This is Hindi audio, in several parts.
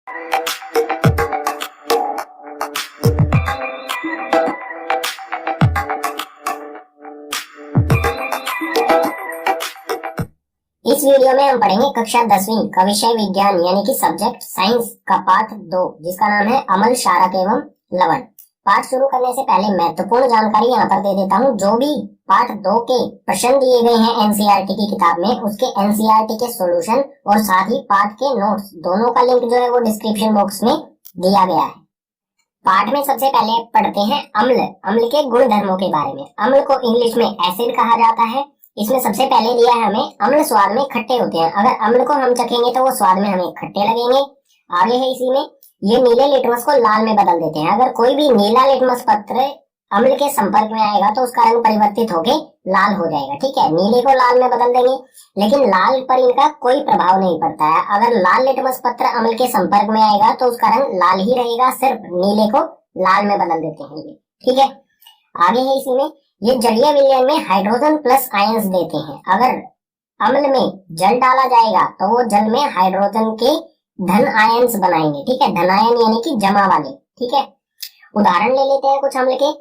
इस वीडियो में हम पढ़ेंगे कक्षा 10वीं का विषय विज्ञान यानी कि सब्जेक्ट साइंस का पाठ 2 जिसका नाम है अम्ल, क्षारक एवं लवण। पाठ शुरू करने से पहले महत्वपूर्ण जानकारी यहाँ पर दे देता हूँ। जो भी पाठ 2 के प्रश्न दिए गए हैं एनसीईआरटी की किताब में, उसके एनसीईआरटी के सॉल्यूशन और साथ ही पाठ के नोट्स दोनों का लिंक जो है वो डिस्क्रिप्शन बॉक्स में दिया गया है। पाठ में सबसे पहले पढ़ते हैं अम्ल। अम्ल के गुण धर्मों के बारे में। अम्ल को इंग्लिश में एसिड कहा जाता है। इसमें सबसे पहले दिया है हमें अम्ल स्वाद में खट्टे होते हैं। अगर अम्ल को हम चखेंगे तो वो स्वाद में हमें खट्टे लगेंगे। आगे है इसी में ये नीले लिटमस को लाल में बदल देते हैं। अगर कोई भी नीला लिटमस पत्र अम्ल के संपर्क में आएगा तो उसका रंग परिवर्तित होके लाल हो जाएगा। ठीक है, नीले को लाल में बदल देंगे, लेकिन लाल पर इनका कोई प्रभाव नहीं पड़ता है। अगर लाल लिटमस पत्र अम्ल के संपर्क में आएगा तो उसका रंग लाल ही रहेगा, सिर्फ नीले को लाल में बदल देते हैं ये। ठीक है, आगे है इसी में ये जलीय विलयन में हाइड्रोजन प्लस आयंस देते हैं। अगर अम्ल में जल डाला जाएगा तो वो जल में हाइड्रोजन के धन आयंस बनाएंगे। ठीक है, धनायन यानी कि जमा वाले। ठीक है, उदाहरण ले लेते हैं कुछ अम्ल के।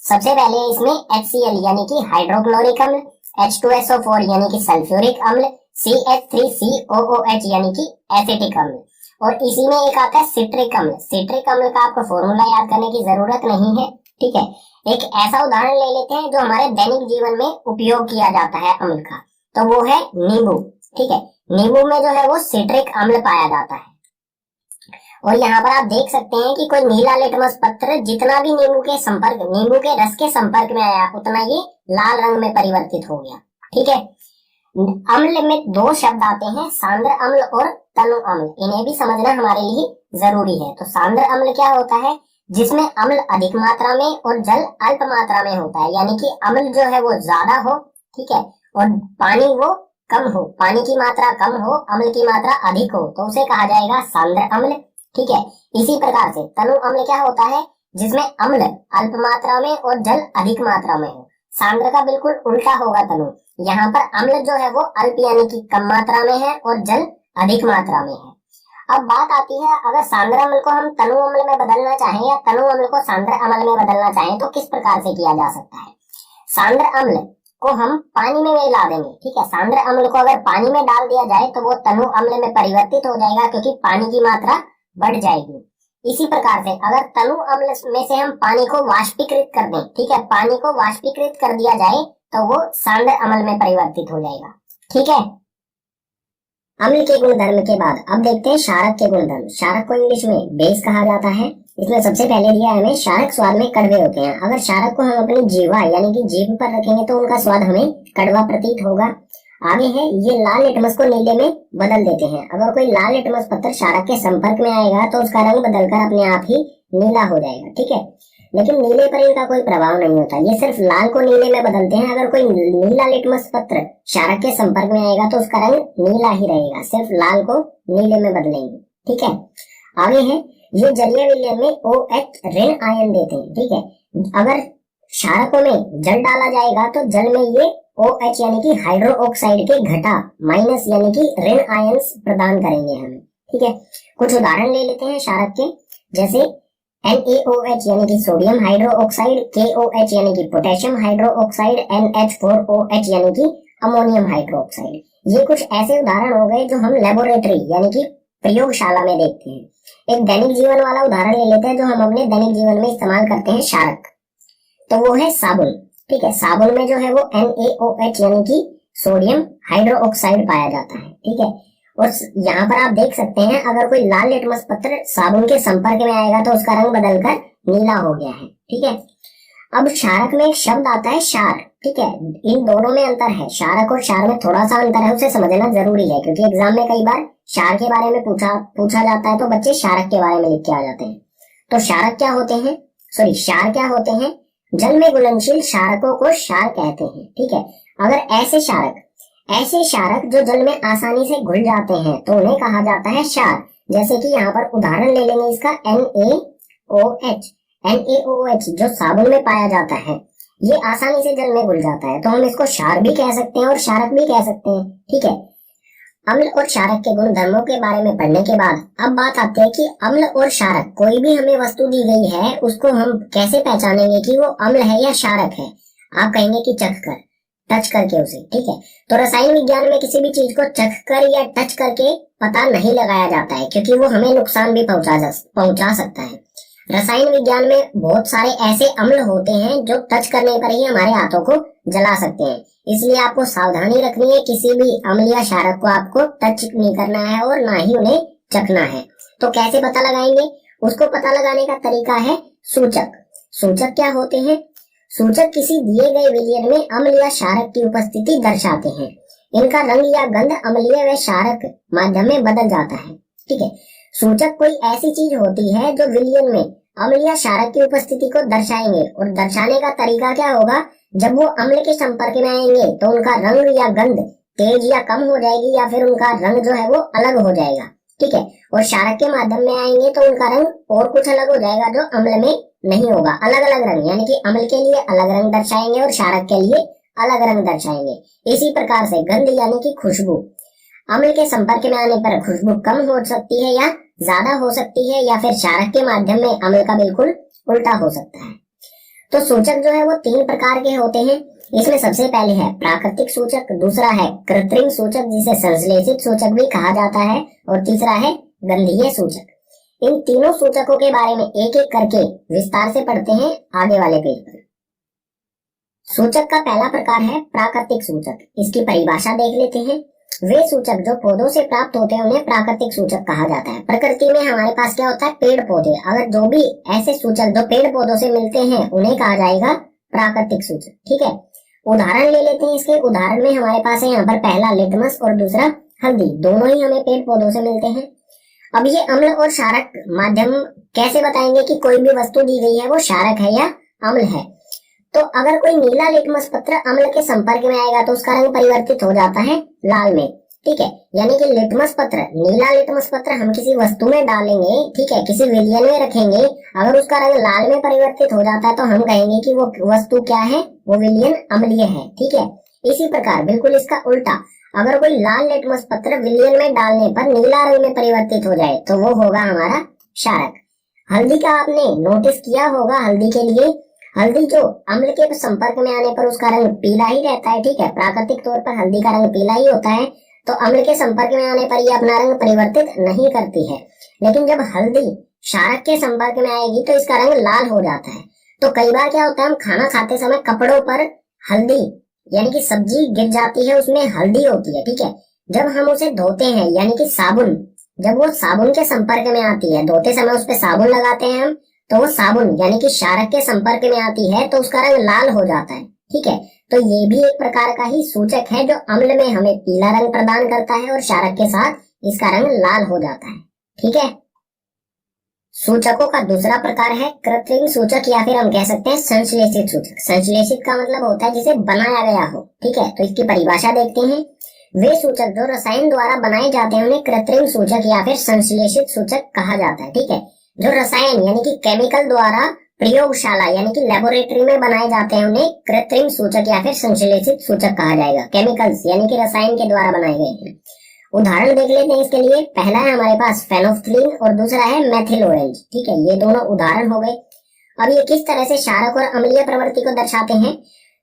सबसे पहले इसमें HCl यानी कि हाइड्रोक्लोरिक अम्ल, H2SO4 यानी कि सल्फ्यूरिक अम्ल, CH3COOH यानी कि एसिटिक अम्ल, और इसी में एक आता है सिट्रिक अम्ल। सिट्रिक अम्ल का आपको फॉर्मूला याद करने की जरूरत नहीं है। ठीक है, एक ऐसा उदाहरण ले लेते हैं जो हमारे दैनिक जीवन में उपयोग किया जाता है अम्ल का, तो वो है नींबू। ठीक है, नींबू में जो है वो सिट्रिक अम्ल पाया जाता है। और यहाँ पर आप देख सकते हैं कि कोई नीला लिटमस पत्र जितना भी नींबू के रस के संपर्क में आया उतना ये लाल रंग में परिवर्तित हो गया। ठीक है, अम्ल में 2 शब्द आते हैं, सांद्र अम्ल और तनु अम्ल। इन्हें भी समझना हमारे लिए जरूरी है। तो सांद्र अम्ल क्या होता है? जिसमें अम्ल अधिक मात्रा में और जल अल्प मात्रा में होता है, यानी कि अम्ल जो है वो ज्यादा हो, ठीक है, और पानी वो कम हो, पानी की मात्रा कम हो, अम्ल की मात्रा अधिक हो, तो उसे कहा जाएगा सांद्र अम्ल। ठीक है, इसी प्रकार से तनु अम्ल क्या होता है? जिसमें अम्ल अल्प मात्रा में और जल अधिक मात्रा में हो। सांद्र का बिल्कुल उल्टा होगा तनु। यहाँ पर अम्ल जो है वो अल्प यानी कि कम मात्रा में है और जल अधिक मात्रा में है। अब बात आती है, अगर सांद्र अम्ल को हम तनु अम्ल में बदलना चाहें या तनु अम्ल को सांद्र अम्ल में बदलना चाहें तो किस प्रकार से किया जा सकता है? सांद्र अम्ल को हम पानी में मिला देंगे। ठीक है, सांद्र अम्ल को अगर पानी में डाल दिया जाए तो वो तनु अम्ल में परिवर्तित हो जाएगा, क्योंकि पानी की मात्रा बढ़ जाएगी। इसी प्रकार से अगर तनु अम्ल में से हम पानी को वाष्पीकृत कर दें, ठीक है, पानी को वाष्पीकृत कर दिया जाए तो वो सांद्र अम्ल में परिवर्तित हो जाएगा। ठीक है, अम्ल के गुणधर्म के बाद अब देखते हैं क्षारक के गुणधर्म। क्षारक को इंग्लिश में बेस कहा जाता है। इसमें सबसे पहले दिया है हमें क्षारक स्वाद में कड़वे होते हैं। अगर क्षारक को हम अपनी जीवा यानी कि जीभ पर रखेंगे तो उनका स्वाद हमें कड़वा प्रतीत होगा। आगे है ये लाल लिटमस को नीले में बदल देते हैं। अगर कोई लाल लिटमस पत्थर क्षारक के संपर्क में आएगा तो उसका रंग बदलकर अपने आप ही नीला हो जाएगा। ठीक है, लेकिन नीले पर इनका कोई प्रभाव नहीं होता, ये सिर्फ लाल को नीले में बदलते हैं। अगर कोई नीला लिटमस पत्र क्षारक के संपर्क में आएगा तो उसका रंग नीला ही रहेगा, सिर्फ लाल को नीले में बदलेंगे। ठीक है, आगे है ये जलीय विलयन में OH ऋण आयन देते हैं। ठीक है, अगर क्षारकों में जल डाला जाएगा तो जल में ये OH यानी कि हाइड्रो ऑक्साइड के घटा माइनस यानी कि ऋण आयंस प्रदान करेंगे हमें। ठीक है, कुछ उदाहरण ले लेते हैं क्षारक के, जैसे NaOH यानी कि सोडियम हाइड्रो ऑक्साइड, KOH यानी कि पोटेशियम हाइड्रो ऑक्साइड, NH4OH यानी कि अमोनियम हाइड्रो ऑक्साइड। ये कुछ ऐसे उदाहरण हो गए जो हम लेबोरेटरी यानी कि प्रयोगशाला में देखते हैं। एक दैनिक जीवन वाला उदाहरण ले लेते हैं जो हम अपने दैनिक जीवन में इस्तेमाल करते हैं क्षारक, तो वो है साबुन। ठीक है, साबुन में जो है वो NaOH यानी कि सोडियम हाइड्रो ऑक्साइड पाया जाता है। ठीक है, और यहाँ पर आप देख सकते हैं अगर कोई लाल लिटमस पत्र साबुन के संपर्क में आएगा तो उसका रंग बदलकर नीला हो गया है। ठीक है, अब क्षारक में एक शब्द आता है क्षार। ठीक है, इन दोनों में अंतर है, क्षारक और क्षार में थोड़ा सा अंतर है, उसे समझना जरूरी है, क्योंकि एग्जाम में कई बार क्षार के बारे में पूछा जाता है तो बच्चे क्षारक के बारे में लिख के आ जाते हैं। तो क्षारक क्या होते हैं? क्षार क्या होते हैं? जल में घुलनशील क्षारकों को क्षार कहते हैं। ठीक है, अगर ऐसे क्षारक जो जल में आसानी से घुल जाते हैं तो उन्हें कहा जाता है क्षार। जैसे कि यहाँ पर उदाहरण ले लेंगे इसका NaOH जो साबुन में पाया जाता है, ये आसानी से जल में घुल जाता है, तो हम इसको क्षार भी कह सकते हैं और क्षारक भी कह सकते हैं। ठीक है, अम्ल और क्षारक के गुण धर्मों के बारे में पढ़ने के बाद अब बात आती है कि अम्ल और क्षारक, कोई भी हमें वस्तु दी गई है उसको हम कैसे पहचानेंगे कि वो अम्ल है या क्षारक है। आप कहेंगे कि चख कर, टच करके उसे, ठीक है। तो रसायन विज्ञान में किसी भी चीज को चख कर या टच करके पता नहीं लगाया जाता है, क्योंकि वो हमें नुकसान भी पहुंचा सकता है। रसायन विज्ञान में बहुत सारे ऐसे अम्ल होते हैं जो टच करने पर ही हमारे हाथों को जला सकते हैं, इसलिए आपको सावधानी रखनी है। किसी भी अम्ल या क्षारक को आपको टच नहीं करना है और ना ही उन्हें चखना है। तो कैसे पता लगाएंगे? उसको पता लगाने का तरीका है सूचक। सूचक क्या होते हैं? सूचक किसी दिए गए विलयन में अम्ल या क्षारक की उपस्थिति दर्शाते हैं। इनका रंग या गंध अम्लीय व क्षारक माध्यम में बदल जाता है, ठीक है। सूचक कोई ऐसी चीज होती है जो विलयन में अम्ल या क्षारक की उपस्थिति को दर्शाएंगे, और दर्शाने का तरीका क्या होगा? जब वो अम्ल के संपर्क में आएंगे तो उनका रंग या गंध तेज या कम हो जाएगी, या फिर उनका रंग जो है वो अलग हो जाएगा, ठीक है। और क्षारक के माध्यम में आएंगे तो उनका रंग और कुछ अलग हो जाएगा जो अम्ल में नहीं होगा। अलग अलग रंग, यानी कि अम्ल के लिए अलग रंग दर्शाएंगे और क्षारक के लिए अलग रंग दर्शाएंगे। इसी प्रकार से गंध यानी कि खुशबू, अम्ल के संपर्क में आने पर खुशबू कम हो सकती है या ज्यादा हो सकती है, या फिर क्षारक के माध्यम में अम्ल का बिल्कुल उल्टा हो सकता है। तो सूचक जो है वो 3 प्रकार के होते हैं। इसमें सबसे पहले है प्राकृतिक सूचक, दूसरा है कृत्रिम सूचक जिसे संश्लेषित सूचक भी कहा जाता है, और तीसरा है गंधीय सूचक। इन तीनों सूचकों के बारे में एक एक करके विस्तार से पढ़ते हैं आगे वाले पेज पर। सूचक का पहला प्रकार है प्राकृतिक सूचक। इसकी परिभाषा देख लेते हैं। वे सूचक जो पौधों से प्राप्त होते हैं उन्हें प्राकृतिक सूचक कहा जाता है। प्रकृति में हमारे पास क्या होता है? पेड़ पौधे। अगर जो भी ऐसे सूचक जो पेड़ पौधों से मिलते हैं उन्हें कहा जाएगा प्राकृतिक सूचक, ठीक है। उदाहरण ले लेते हैं इसके। उदाहरण में हमारे पास है यहाँ पर पहला लिटमस और दूसरा हल्दी, दोनों ही हमें पेड़ पौधों से मिलते हैं। अब ये अम्ल और क्षारक माध्यम कैसे बताएंगे कि कोई भी वस्तु दी गई है वो क्षारक है या अम्ल है? तो अगर कोई नीला लिटमस पत्र अम्ल के संपर्क में आएगा तो उसका रंग परिवर्तित हो जाता है लाल में, ठीक है। यानी कि लिटमस पत्र, नीला लिटमस पत्र हम किसी वस्तु में डालेंगे, ठीक है, किसी विलयन में रखेंगे, अगर उसका रंग लाल में परिवर्तित हो जाता है तो हम कहेंगे कि वो वस्तु क्या है? वो विलयन अम्लीय है, ठीक है। इसी प्रकार बिल्कुल इसका उल्टा, अगर कोई लाल लिटमस पत्र विलयन में डालने पर नीला रंग में परिवर्तित हो जाए तो वो होगा हमारा क्षारक। हल्दी का आपने नोटिस किया होगा, हल्दी के लिए हल्दी जो अम्ल के संपर्क में आने पर उसका रंग पीला ही रहता है, ठीक है। प्राकृतिक तौर पर हल्दी का रंग पीला ही होता है, तो अम्ल के संपर्क में आने पर ये अपना रंग परिवर्तित नहीं करती है। लेकिन जब हल्दी क्षारक के संपर्क में आएगी तो इसका रंग लाल हो जाता है। तो कई बार क्या होता है, हम खाना खाते समय कपड़ों पर हल्दी यानी कि सब्जी गिर जाती है, उसमें हल्दी होती है, ठीक है। जब हम उसे धोते हैं यानी कि साबुन, जब वो साबुन के संपर्क में आती है, धोते समय उस पर साबुन लगाते हैं हम, तो वो साबुन यानी कि क्षारक के संपर्क में आती है तो उसका रंग लाल हो जाता है, ठीक है। तो ये भी एक प्रकार का ही सूचक है जो अम्ल में हमें पीला रंग प्रदान करता है और क्षारक के साथ इसका रंग लाल हो जाता है, ठीक है। सूचकों का दूसरा प्रकार है कृत्रिम सूचक, या फिर हम कह सकते हैं संश्लेषित सूचक। संश्लेषित का मतलब होता है जिसे बनाया गया हो, ठीक है। तो इसकी परिभाषा देखते हैं। वे सूचक जो रसायन द्वारा बनाए जाते हैं उन्हें कृत्रिम सूचक या फिर संश्लेषित सूचक कहा जाता है, ठीक है। जो रसायन यानी कि केमिकल द्वारा प्रयोगशाला यानी कि लेबोरेटरी में बनाए जाते हैं उन्हें कृत्रिम सूचक या फिर संश्लेषित सूचक कहा जाएगा। केमिकल्स यानी कि रसायन के द्वारा बनाए गए हैं। उदाहरण देख लेते हैं इसके लिए। पहला है हमारे पास फेनोफ्थलीन और दूसरा है मेथिल ऑरेंज, ठीक है। ये दोनों उदाहरण हो गए। अब ये किस तरह से क्षारक और अम्लीय प्रवृत्ति को दर्शाते हैं?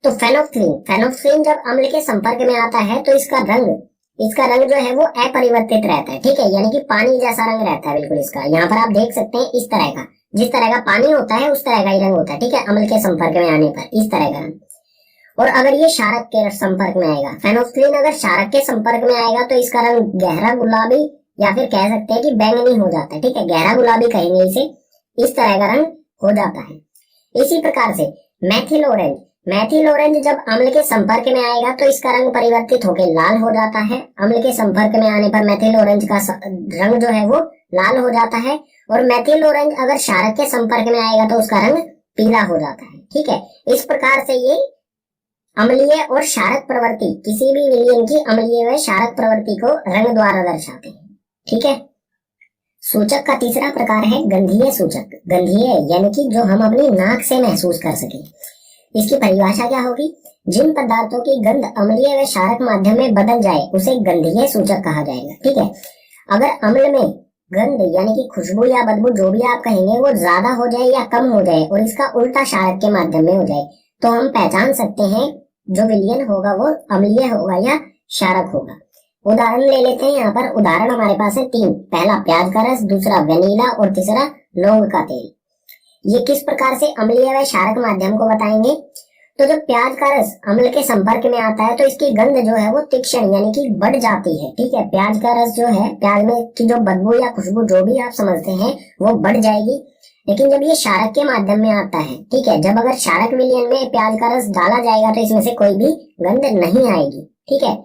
तो फेनोफ्थलीन जब अम्ल के संपर्क में आता है तो इसका रंग जो है वो अपरिवर्तित रहता है, ठीक है। यानी कि पानी जैसा रंग रहता है बिल्कुल इसका। यहाँ पर आप देख सकते हैं इस तरह का, जिस तरह का पानी होता है उस तरह का ही रंग होता है, ठीक है। अम्ल के संपर्क में आने पर इस तरह का रंग। और अगर ये क्षारक के संपर्क में आएगा, फेनोफ्थलीन अगर क्षारक के संपर्क में आएगा तो इसका रंग गहरा गुलाबी या फिर कह सकते हैं कि बैंगनी हो जाता है, ठीक है। गहरा गुलाबी कहेंगे इसे, इस तरह का रंग हो जाता है। इसी प्रकार से मेथिल ऑरेंज जब अम्ल के संपर्क में आएगा तो इसका रंग परिवर्तित होकर लाल हो जाता है। अम्ल के संपर्क में आने पर मेथिल ऑरेंज का रंग जो है वो लाल हो जाता है। और मेथिल ऑरेंज अगर क्षारक के संपर्क में आएगा तो उसका रंग पीला हो जाता है, ठीक है। इस प्रकार से ये अम्लीय और क्षारक प्रवृत्ति, किसी भी विलयन की अम्लीय व क्षारक प्रवृत्ति को रंग द्वारा दर्शाते हैं, ठीक है। सूचक का तीसरा प्रकार है गंधीय सूचक। गंधीय यानी कि जो हम अपनी नाक से महसूस कर सके। इसकी परिभाषा क्या होगी? जिन पदार्थों की गंध अम्लीय व क्षारक माध्यम में बदल जाए उसे गंधीय सूचक कहा जाएगा। ठीक है, अगर अम्ल में गंध यानी कि खुशबू या बदबू जो भी आप कहेंगे वो ज्यादा हो जाए या कम हो जाए और इसका उल्टा क्षारक के माध्यम में हो जाए तो हम पहचान सकते हैं जो विलयन होगा वो अम्लीय होगा या क्षारक होगा। उदाहरण ले लेते हैं। यहाँ पर उदाहरण हमारे पास है 3। पहला प्याज का रस, दूसरा वेनिला और तीसरा लौंग का तेल। ये किस प्रकार से अम्लीय व क्षारक माध्यम को बताएंगे? तो जब प्याज का रस अम्ल के संपर्क में आता है तो इसकी गंध जो है वो तीक्ष्ण यानी कि बढ़ जाती है। ठीक है, प्याज का रस जो है, प्याज में की जो बदबू या खुशबू जो भी आप समझते हैं वो बढ़ जाएगी। लेकिन जब ये क्षारक के माध्यम में आता है, ठीक है, जब अगर क्षारक विलयन में प्याज का रस डाला जाएगा तो इसमें से कोई भी गंध नहीं आएगी। ठीक है,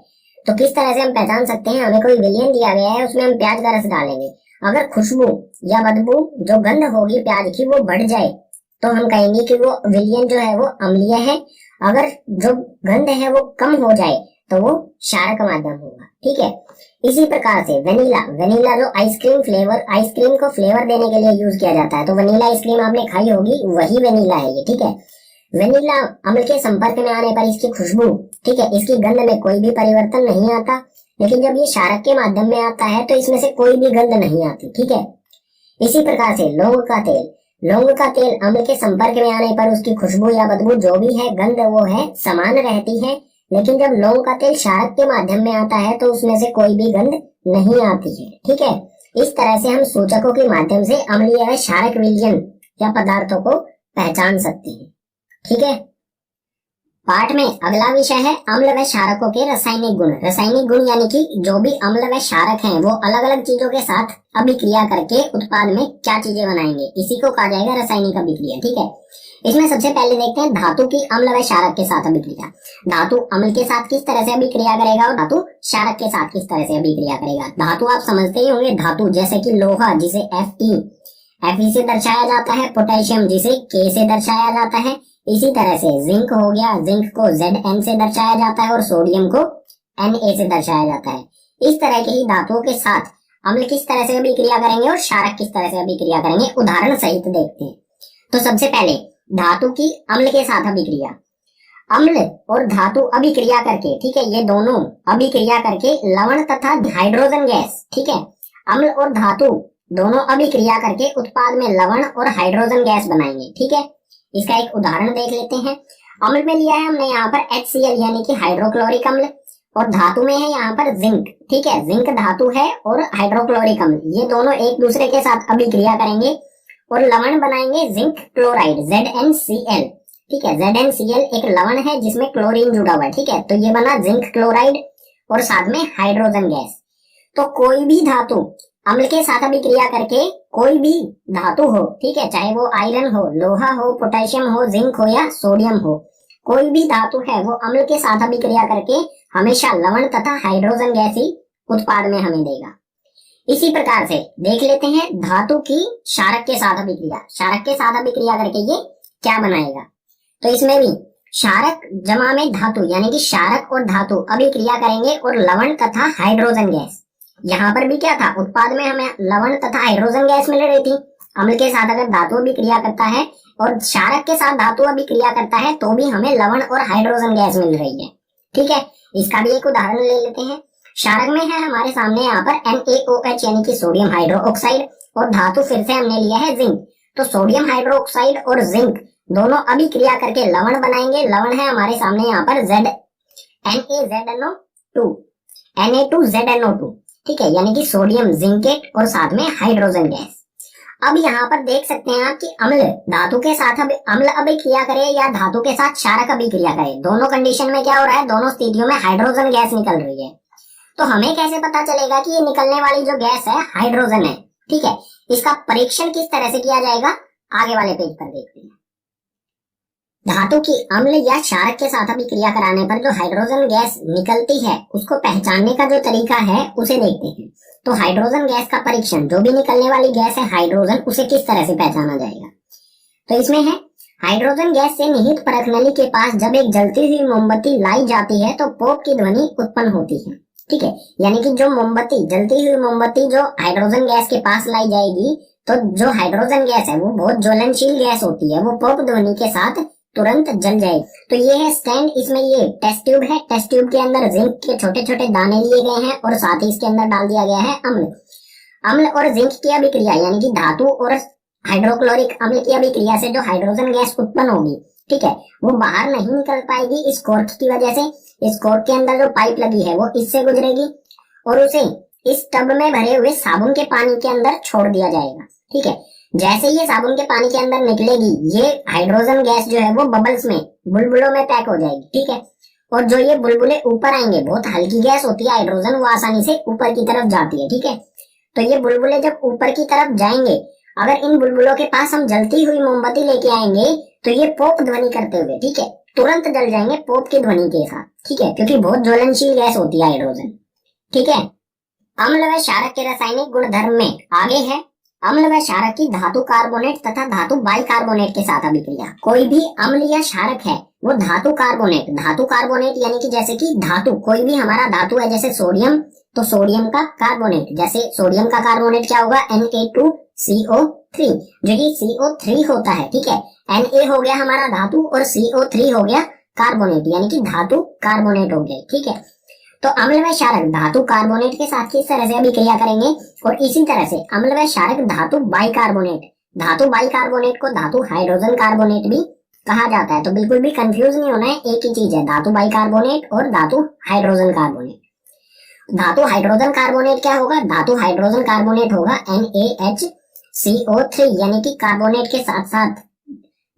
तो किस तरह से हम पहचान सकते हैं? हमें कोई विलयन दिया गया है, उसमें हम प्याज का रस डालेंगे, अगर खुशबू या बदबू जो गंध होगी प्याज की वो बढ़ जाए तो हम कहेंगे कि वो विलयन जो है वो अम्लीय है। अगर जो गंध है वो कम हो जाए तो वो क्षारक माध्यम होगा। ठीक है, इसी प्रकार से वेनिला जो आइसक्रीम फ्लेवर, आइसक्रीम को फ्लेवर देने के लिए यूज किया जाता है, तो वेनिला आइसक्रीम आपने खाई होगी, वही वेनिला है ये। ठीक है, वेनिला अम्ल के संपर्क में आने पर इसकी खुशबू, ठीक है, इसकी गंध में कोई भी परिवर्तन नहीं आता। लेकिन जब ये क्षारक के माध्यम में आता है तो इसमें से कोई भी गंध नहीं आती। ठीक है, इसी प्रकार से लौंग का तेल अम्ल के संपर्क में आने पर उसकी खुशबू या बदबू जो भी है, गंध वो है समान रहती है। लेकिन जब लौंग का तेल क्षारक के माध्यम में आता है तो उसमें से कोई भी गंध नहीं आती है। ठीक है, इस तरह से हम सूचकों के माध्यम से अम्लीय व क्षारक विलयन या पदार्थों को पहचान सकते हैं। ठीक है, पाठ में अगला विषय है अम्ल व क्षारकों के रासायनिक गुण। रासायनिक गुण यानी कि जो भी अम्ल व क्षारक हैं वो अलग अलग चीजों के साथ अभिक्रिया करके उत्पाद में क्या चीजें बनाएंगे, इसी को कहा जाएगा रासायनिक अभिक्रिया। ठीक है, इसमें सबसे पहले देखते हैं धातु की अम्ल व क्षारक के साथ अभिक्रिया। धातु अम्ल के साथ किस तरह से अभिक्रिया करेगा और धातु क्षारक के साथ किस तरह से अभिक्रिया करेगा। धातु आप समझते ही होंगे, धातु जैसे कि लोहा जिसे Fe से दर्शाया जाता है, पोटेशियम जिसे K से दर्शाया जाता है। इसी तरह से जिंक हो गया, जिंक को Zn से दर्शाया जाता है और सोडियम को Na से दर्शाया जाता है। इस तरह के ही धातुओं के साथ अम्ल किस तरह से अभिक्रिया करेंगे और क्षारक किस तरह से अभिक्रिया करेंगे, उदाहरण सहित देखते हैं। तो सबसे पहले धातु की अम्ल के साथ अभिक्रिया। अम्ल और धातु अभिक्रिया करके, ठीक है, ये दोनों अभिक्रिया करके लवण तथा हाइड्रोजन गैस, ठीक है, अम्ल और धातु दोनों अभिक्रिया करके उत्पाद में लवण और हाइड्रोजन गैस बनाएंगे। ठीक है, इसका एक उदाहरण देख लेते हैं। अम्ल में लिया है हमने यहाँ पर HCl यानी कि हाइड्रोक्लोरिक अम्ल, और धातु में है यहाँ पर जिंक। ठीक है, जिंक धातु है और हाइड्रोक्लोरिक अम्ल, ये दोनों एक दूसरे के साथ अभिक्रिया करेंगे और लवण बनाएंगे जिंक क्लोराइड ZnCl। ठीक है, ZnCl एक लवण है जिसमें क्लोरीन जुड़ा हुआ है। ठीक है, तो ये बना जिंक क्लोराइड और साथ में हाइड्रोजन गैस। तो कोई भी धातु अम्ल के साथ अभिक्रिया करके, कोई भी धातु हो, ठीक है, चाहे वो आयरन हो, लोहा हो, पोटेशियम हो, जिंक हो या सोडियम हो, कोई भी धातु है वो अम्ल के साथ अभिक्रिया करके हमेशा लवण तथा हाइड्रोजन गैस ही उत्पाद में हमें देगा। इसी प्रकार से देख लेते हैं धातु की क्षारक के साथ अभिक्रिया। क्षारक के साथ अभिक्रिया करके ये क्या बनाएगा, तो इसमें भी क्षारक जमा में धातु यानी कि क्षारक और धातु अभिक्रिया करेंगे और लवण तथा हाइड्रोजन गैस। यहाँ पर भी क्या था, उत्पाद में हमें लवण तथा हाइड्रोजन गैस मिल रही थी। अम्ल के साथ अगर धातु अभिक्रिया करता है और क्षारक के साथ धातु अभिक्रिया करता है तो भी हमें लवण और हाइड्रोजन गैस मिल रही है। ठीक है, इसका भी एक उदाहरण ले लेते हैं। क्षारक में है हमारे सामने यहाँ पर NaOH यानी कि सोडियम हाइड्रोक्साइड, और धातु फिर से हमने लिया है जिंक। तो सोडियम हाइड्रोक्साइड और जिंक दोनों अभिक्रिया करके लवण बनाएंगे। लवण है हमारे सामने यहाँ पर Na2ZNO2। ठीक है, यानी कि सोडियम जिंकेट और साथ में हाइड्रोजन गैस। अब यहाँ पर देख सकते हैं आप कि अम्ल धातु के साथ अम्ल अभिक्रिया करे या धातु के साथ क्षारक अभिक्रिया करे, दोनों कंडीशन में क्या हो रहा है, दोनों स्थितियों में हाइड्रोजन गैस निकल रही है। तो हमें कैसे पता चलेगा कि ये निकलने वाली जो गैस है हाइड्रोजन है। ठीक है, इसका परीक्षण किस तरह से किया जाएगा, आगे वाले पेज पर देखते हैं। धातु की अम्ल या क्षारक के साथ अभिक्रिया कराने पर जो हाइड्रोजन गैस निकलती है उसको पहचानने का जो तरीका है उसे देखते हैं। तो हाइड्रोजन गैस का परीक्षण, जो भी निकलने वाली गैस है हाइड्रोजन, उसे किस तरह से पहचाना जाएगा। तो इसमें है हाइड्रोजन गैस से निहित परख नली के पास जब एक जलती हुई मोमबत्ती लाई जाती है तो पोप की ध्वनि उत्पन्न होती है। ठीक है, यानी कि जो मोमबत्ती, जलती हुई मोमबत्ती जो हाइड्रोजन गैस के पास लाई जाएगी तो जो हाइड्रोजन गैस है वो बहुत ज्वलनशील गैस होती है, वो पोप ध्वनि के साथ तुरंत जल जाए। तो ये है स्टैंड, इसमें ये टेस्ट ट्यूब है, टेस्ट ट्यूब के अंदर जिंक के छोटे छोटे दाने लिए गए हैं और साथ ही इसके अंदर डाल दिया गया है अम्ल। अम्ल और जिंक की अभिक्रिया यानी कि धातु और हाइड्रोक्लोरिक अम्ल की अभिक्रिया से जो हाइड्रोजन गैस उत्पन्न होगी, ठीक है, वो बाहर नहीं निकल पाएगी इस कॉर्क की वजह से। इस कॉर्क के अंदर जो पाइप लगी है वो इससे गुजरेगी और उसे इस टब में भरे हुए साबुन के पानी के अंदर छोड़ दिया जाएगा, ठीक है। जैसे ये साबुन के पानी के अंदर निकलेगी, ये हाइड्रोजन गैस जो है वो बबल्स में, बुलबुलों में पैक हो जाएगी, ठीक है। और जो ये बुलबुले ऊपर आएंगे, बहुत हल्की गैस होती है हाइड्रोजन, वो आसानी से ऊपर की तरफ जाती है, ठीक है। तो ये बुलबुले जब ऊपर की तरफ जाएंगे, अगर इन बुलबुलों के पास हम जलती हुई मोमबत्ती लेके आएंगे तो ये पॉप ध्वनि करते हुए, ठीक है, तुरंत जल जाएंगे पॉप की ध्वनि के साथ, ठीक है, क्योंकि बहुत ज्वलनशील गैस होती है हाइड्रोजन, ठीक है। अम्ल व क्षारक के रासायनिक गुणधर्म में आगे है अम्ल व क्षारक की धातु कार्बोनेट तथा धातु बाइकार्बोनेट के साथ अभिक्रिया। कोई भी अम्ल या क्षारक है वो धातु कार्बोनेट यानी कि जैसे कि धातु, कोई भी हमारा धातु है जैसे सोडियम, तो सोडियम का कार्बोनेट, जैसे सोडियम का कार्बोनेट क्या होगा, Na2CO3, जो कि CO3 होता है, ठीक है। Na हो गया हमारा धातु और CO3 हो गया कार्बोनेट, यानी कि धातु कार्बोनेट हो गया, ठीक है। तो अम्ल व क्षारक धातु कार्बोनेट के साथ किस तरह से अभिक्रिया करेंगे, और इसी तरह से अम्ल व क्षारक धातु बाइकार्बोनेट को धातु हाइड्रोजन कार्बोनेट भी कहा जाता है। तो बिल्कुल भी कंफ्यूज नहीं होना है, एक ही चीज है धातु बाइकार्बोनेट और धातु हाइड्रोजन कार्बोनेट। धातु हाइड्रोजन कार्बोनेट क्या होगा, धातु हाइड्रोजन कार्बोनेट होगा NaHCO3, यानी कि कार्बोनेट के साथ साथ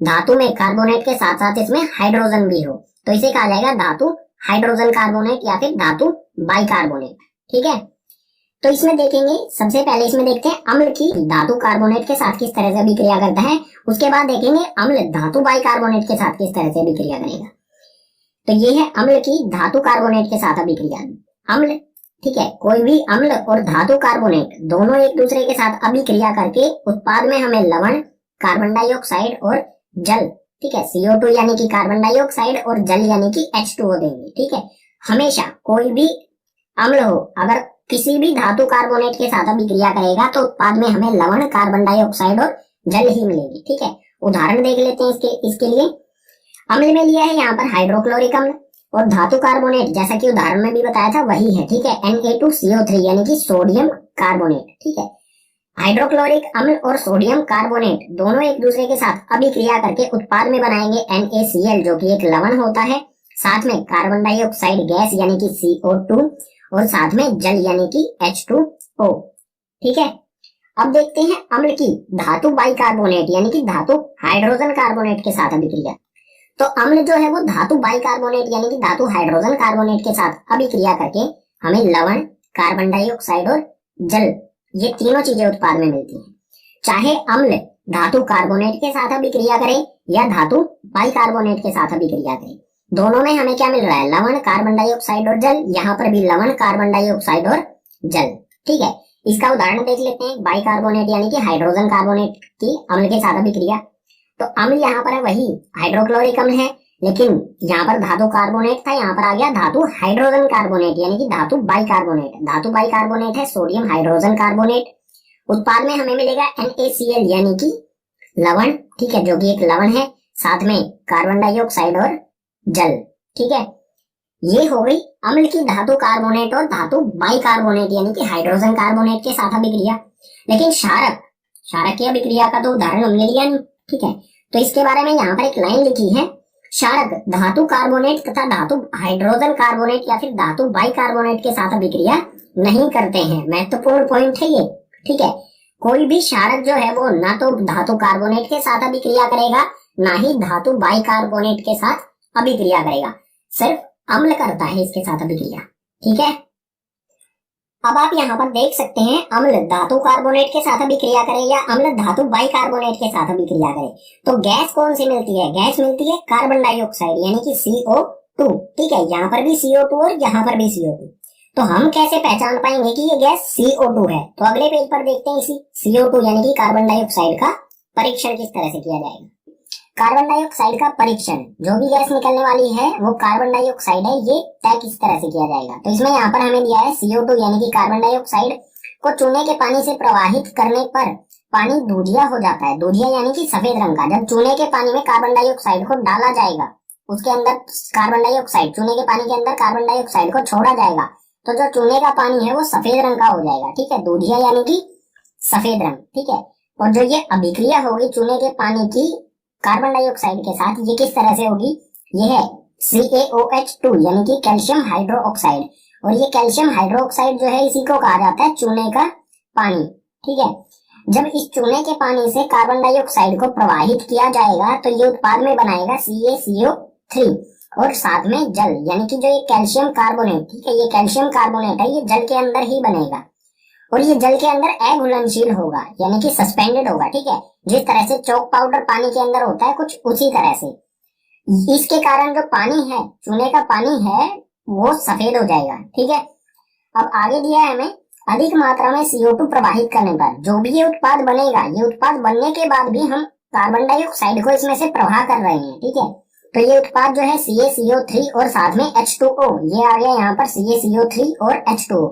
धातु में, कार्बोनेट के साथ साथ इसमें हाइड्रोजन भी हो, तो इसे कहा जाएगा धातु हाइड्रोजन कार्बोनेट या फिर धातु बाइकार्बोनेट, ठीक है। तो इसमें देखेंगे, सबसे पहले इसमें देखते हैं अम्ल की धातु कार्बोनेट के साथ किस तरह से अभिक्रिया करता है, उसके बाद देखेंगे अम्ल धातु बाइकार्बोनेट के साथ किस तरह से अभिक्रिया करेगा। तो ये है अम्ल की धातु कार्बोनेट के साथ अभिक्रिया। अम्ल, ठीक है, कोई भी अम्ल और धातु कार्बोनेट दोनों एक दूसरे के साथ अभिक्रिया करके उत्पाद में हमें लवण, कार्बन डाइऑक्साइड और जल, ठीक है, CO2 यानी कि कार्बन डाइऑक्साइड और जल यानी कि H2O देंगे, ठीक है। हमेशा कोई भी अम्ल हो, अगर किसी भी धातु कार्बोनेट के साथ अभिक्रिया करेगा तो उत्पाद में हमें लवण, कार्बन डाइऑक्साइड और जल ही मिलेगी, ठीक है। उदाहरण देख लेते हैं इसके लिए। अम्ल में लिया है यहाँ पर हाइड्रोक्लोरिक अम्ल, और धातु कार्बोनेट जैसा कि उदाहरण में भी बताया था वही है, ठीक है, Na2CO3 यानी कि सोडियम कार्बोनेट, ठीक है। हाइड्रोक्लोरिक अम्ल और सोडियम कार्बोनेट दोनों एक दूसरे के साथ अभिक्रिया करके उत्पाद में बनाएंगे NaCl, जो कि एक लवण होता है, साथ में कार्बन डाइऑक्साइड गैस यानी कि CO2 और साथ में जल यानी कि H2O, ठीक है। अब देखते हैं अम्ल की धातु बाइकार्बोनेट यानी कि धातु हाइड्रोजन कार्बोनेट के साथ अभिक्रिया। तो अम्ल जो है वो धातु बाइकार्बोनेट यानी कि धातु हाइड्रोजन कार्बोनेट के साथ अभिक्रिया करके हमें लवण, कार्बन डाइऑक्साइड और जल, ये तीनों चीजें उत्पाद में मिलती हैं। चाहे अम्ल धातु कार्बोनेट के साथ अभिक्रिया करे या धातु बाइकार्बोनेट के साथ अभिक्रिया करे, दोनों में हमें क्या मिल रहा है, लवण, कार्बन डाइऑक्साइड और जल। यहाँ पर भी लवण, कार्बन डाइऑक्साइड और जल, ठीक है। इसका उदाहरण देख लेते हैं, बाइकार्बोनेट यानी कि हाइड्रोजन कार्बोनेट की अम्ल के साथ अभिक्रिया। तो अम्ल यहाँ पर है वही हाइड्रोक्लोरिक अम्ल है, लेकिन यहाँ पर धातु कार्बोनेट था, यहाँ पर आ गया धातु हाइड्रोजन कार्बोनेट यानी कि धातु बाइकार्बोनेट। धातु बाइकार्बोनेट है सोडियम हाइड्रोजन कार्बोनेट। उत्पाद में हमें मिलेगा NaCl यानी कि लवण, ठीक है, जो कि एक लवण है, साथ में कार्बन डाइऑक्साइड और जल, ठीक है। ये हो गई अम्ल की धातु कार्बोनेट और धातु बाइकार्बोनेट यानी कि हाइड्रोजन कार्बोनेट के साथ अभिक्रिया। लेकिन क्षारक की अभिक्रिया का तो उदाहरण हमने लिया नहीं, ठीक है। तो इसके बारे में यहाँ पर एक लाइन लिखी है, क्षारक धातु कार्बोनेट तथा धातु हाइड्रोजन कार्बोनेट या फिर धातु बाइकार्बोनेट के साथ अभिक्रिया नहीं करते हैं। महत्वपूर्ण पॉइंट है ये, ठीक है। कोई भी क्षारक जो है वो ना तो धातु कार्बोनेट के साथ अभिक्रिया करेगा, ना ही धातु बाइकार्बोनेट के साथ अभिक्रिया करेगा, सिर्फ अम्ल करता है इसके साथ अभिक्रिया, ठीक है। अब आप यहाँ पर देख सकते हैं, अम्ल धातु कार्बोनेट के साथ अभिक्रिया करे या अम्ल धातु बाइकार्बोनेट के साथ अभिक्रिया करे तो गैस कौन सी मिलती है, गैस मिलती है कार्बन डाइऑक्साइड यानी कि CO2, ठीक है। यहाँ पर भी CO2 और यहाँ पर भी CO2। तो हम कैसे पहचान पाएंगे कि ये गैस CO2 है, तो अगले पेज पर देखते हैं इसी CO2 यानी कि कार्बन डाइऑक्साइड का परीक्षण किस तरह से किया जाएगा। कार्बन डाइऑक्साइड का परीक्षण, जो भी गैस निकलने वाली है वो कार्बन डाइऑक्साइड है, ये तय किस तरह से किया जाएगा। तो इसमें यहाँ पर हमें दिया है CO2 यानी कि कार्बन डाइऑक्साइड को चूने के पानी से प्रवाहित करने पर पानी दूधिया हो जाता है। दूधिया यानी कि सफेद रंग का। जब चूने के पानी में कार्बन डाइऑक्साइड को डाला जाएगा, उसके अंदर कार्बन डाइऑक्साइड, चूने के पानी के अंदर कार्बन डाइऑक्साइड को छोड़ा जाएगा, तो जो चूने का पानी है वो सफेद रंग का हो जाएगा। ठीक है, दूधिया यानी कि सफेद रंग। ठीक है, और जो ये अभिक्रिया होगी चूने के पानी की कार्बन डाइऑक्साइड के साथ, ये किस तरह से होगी? ये है CaOH2 यानी कि कैल्शियम हाइड्रोक्साइड। और ये कैल्शियम हाइड्रोक्साइड जो है इसी को कहा जाता है चूने का पानी। ठीक है, जब इस चूने के पानी से कार्बन डाइऑक्साइड को प्रवाहित किया जाएगा तो ये उत्पाद में बनाएगा CaCO3 और साथ में जल, यानी कि जो ये कैल्शियम कार्बोनेट, ठीक है, ये कैल्शियम कार्बोनेट है, ये जल के अंदर ही बनेगा और ये जल के अंदर अघुलनशील होगा यानी कि सस्पेंडेड होगा। ठीक है, जिस तरह से चौक पाउडर पानी के अंदर होता है, कुछ उसी तरह से इसके कारण जो पानी है, चूने का पानी है, वो सफेद हो जाएगा। ठीक है, अब आगे दिया है हमें, अधिक मात्रा में CO2 प्रवाहित करने पर जो भी ये उत्पाद बनेगा, ये उत्पाद बनने के बाद भी हम कार्बन डाइऑक्साइड को इसमें से प्रवाह कर रहे हैं। ठीक है, तो ये उत्पाद जो है CaCO3 और साथ में H2O, ये आ गया यहाँ पर CaCO3 और H2O।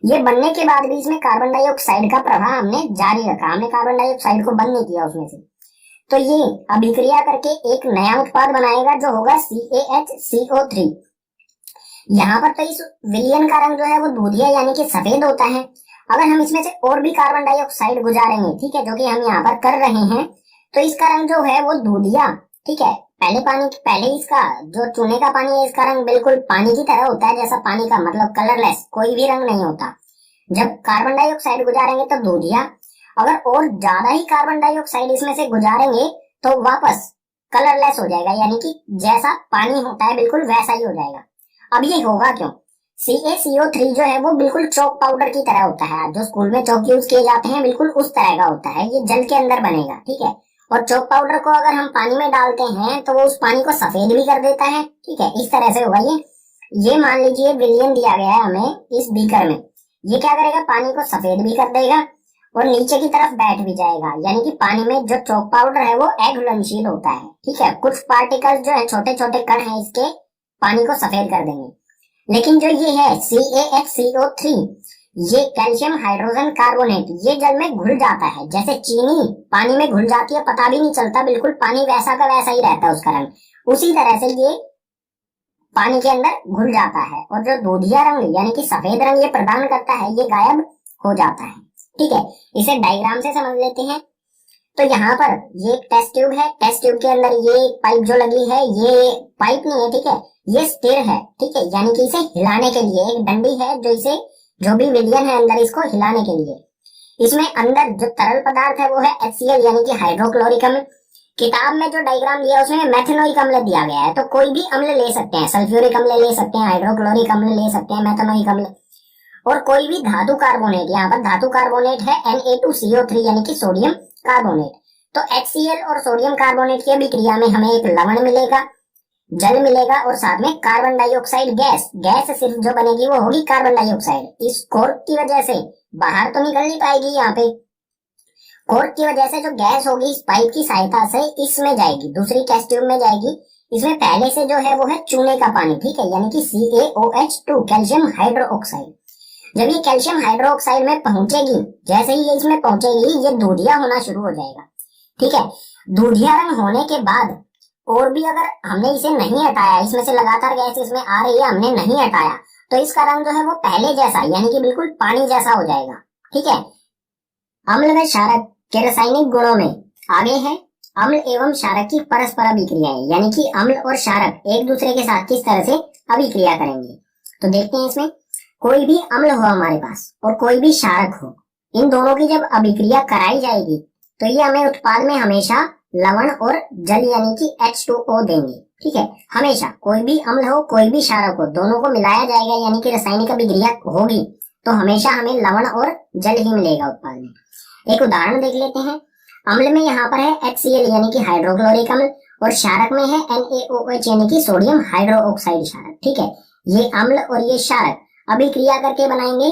ये बनने के बाद भी इसमें कार्बन डाइऑक्साइड का प्रवाह हमने जारी रखा, हमने कार्बन डाइऑक्साइड को बंद नहीं किया उसमें से। तो ये अभिक्रिया करके एक नया उत्पाद बनाएगा जो होगा CaHCO3। यहाँ पर तो इस विलयन का रंग जो है वो दूधिया यानी कि सफेद होता है। अगर हम इसमें से और भी कार्बन डाइऑक्साइड गुजारेंगे, ठीक है, जो कि हम यहाँ पर कर रहे हैं, तो इसका रंग जो है वो दूधिया, ठीक है, पहले इसका जो चूने का पानी है इसका रंग बिल्कुल पानी की तरह होता है, जैसा पानी का मतलब कलरलेस, कोई भी रंग नहीं होता। जब कार्बन डाइऑक्साइड गुजारेंगे तो दूधिया, अगर और ज्यादा ही कार्बन डाइऑक्साइड इसमें से गुजारेंगे तो वापस कलरलेस हो जाएगा, यानी कि जैसा पानी होता है बिल्कुल वैसा ही हो जाएगा। अब ये होगा क्यों? CaCO3 जो है वो बिल्कुल चौक पाउडर की तरह होता है, जो स्कूल में चौक यूज किए जाते हैं, बिल्कुल उस तरह का होता है। ये जल के अंदर बनेगा। ठीक है, और चौक पाउडर को अगर हम पानी में डालते हैं तो वो उस पानी को सफेद भी कर देता है। ठीक है, इस तरह से होगा ये मान लीजिए विलयन दिया गया है हमें इस बीकर में, ये क्या करेगा? पानी को सफेद भी कर देगा और नीचे की तरफ बैठ भी जाएगा, यानी कि पानी में जो चौक पाउडर है वो अघुलनशील होता है। ठीक है, कुछ पार्टिकल्स जो है, छोटे छोटे कण है, इसके पानी को सफेद कर देंगे। लेकिन जो ये है CaHCO3, ये कैल्शियम हाइड्रोजन कार्बोनेट, ये जल में घुल जाता है, जैसे चीनी पानी में घुल जाती है, पता भी नहीं चलता, बिल्कुल पानी वैसा का वैसा ही रहता है उसका रंग। उसी तरह से ये पानी के अंदर घुल जाता है और जो दूधिया रंग यानी कि सफेद रंग ये प्रदान करता है, ये गायब हो जाता है। ठीक है, इसे डायग्राम से समझ लेते हैं। तो यहाँ पर ये एक टेस्ट ट्यूब है, टेस्ट ट्यूब के अंदर ये पाइप जो लगी है, ये पाइप नहीं है, ठीक है, ये स्टिर है। ठीक है, यानी कि इसे हिलाने के लिए एक डंडी है, जो इसे, जो भी विलयन है अंदर, इसको हिलाने के लिए। इसमें अंदर जो तरल पदार्थ है वो है HCl यानी कि हाइड्रोक्लोरिक अम्ल। किताब में जो डायग्राम दिया है उसमें मेथनोइक अम्ल दिया गया है, तो कोई भी अम्ल ले सकते हैं, सल्फ्यूरिक अम्ल ले सकते हैं, हाइड्रोक्लोरिक अम्ल ले सकते हैं, मेथनोइक अम्ल, और कोई भी धातु कार्बोनेट। यहाँ पर धातु कार्बोनेट है Na2CO3 यानी कि सोडियम कार्बोनेट। तो HCl और सोडियम कार्बोनेट की अभिक्रिया में हमें एक लवण मिलेगा, जल मिलेगा और साथ में कार्बन डाइऑक्साइड गैस। गैस सिर्फ जो बनेगी वो होगी कार्बन डाइऑक्साइड। इस कोर्क की वजह से बाहर तो निकल नहीं पाएगी, यहाँ पे कोर्क की वजह से जो गैस होगी इस पाइप की सहायता से इसमें जाएगी, दूसरी टेस्ट ट्यूब में जाएगी। इसमें पहले से जो है वो है चूने का पानी। ठीक है, यानी कि CaOH2 कैल्शियम हाइड्रोक्साइड। जब ये कैल्शियम हाइड्रोक्साइड में पहुंचेगी, जैसे ही ये इसमें पहुंचेगी, ये दूधिया होना शुरू हो जाएगा। ठीक है, दूधिया रंग होने के बाद और भी अगर हमने इसे नहीं हटाया, इसमें से लगातार गैस इसमें आ रही है, हमने नहीं हटाया, तो इसका रंग जो है वो पहले जैसा यानी कि बिल्कुल पानी जैसा हो जाएगा। ठीक है, अम्ल व क्षारक के रासायनिक गुणों में आगे है अम्ल एवं क्षारक की परस्पर अभिक्रियाएं, यानी कि अम्ल और क्षारक एक दूसरे के साथ किस तरह से अभिक्रिया करेंगे। तो देखते हैं, इसमें कोई भी अम्ल हो हमारे पास और कोई भी क्षारक हो, इन दोनों की जब अभिक्रिया कराई जाएगी तो ये हमें उत्पाद में हमेशा लवण और जल यानी कि H2O देंगे। ठीक है, हमेशा कोई भी अम्ल हो कोई भी क्षारक हो, दोनों को मिलाया जाएगा, यानी कि रासायनिक अभिक्रिया होगी तो हमेशा हमें लवण और जल ही मिलेगा उत्पाद में। एक उदाहरण देख लेते हैं। अम्ल में यहाँ पर है HCl यानी कि हाइड्रोक्लोरिक अम्ल और क्षारक में है NaOH यानी कि सोडियम हाइड्रोक्साइड क्षारक। ठीक है, ये अम्ल और ये क्षारक अभिक्रिया करके बनाएंगे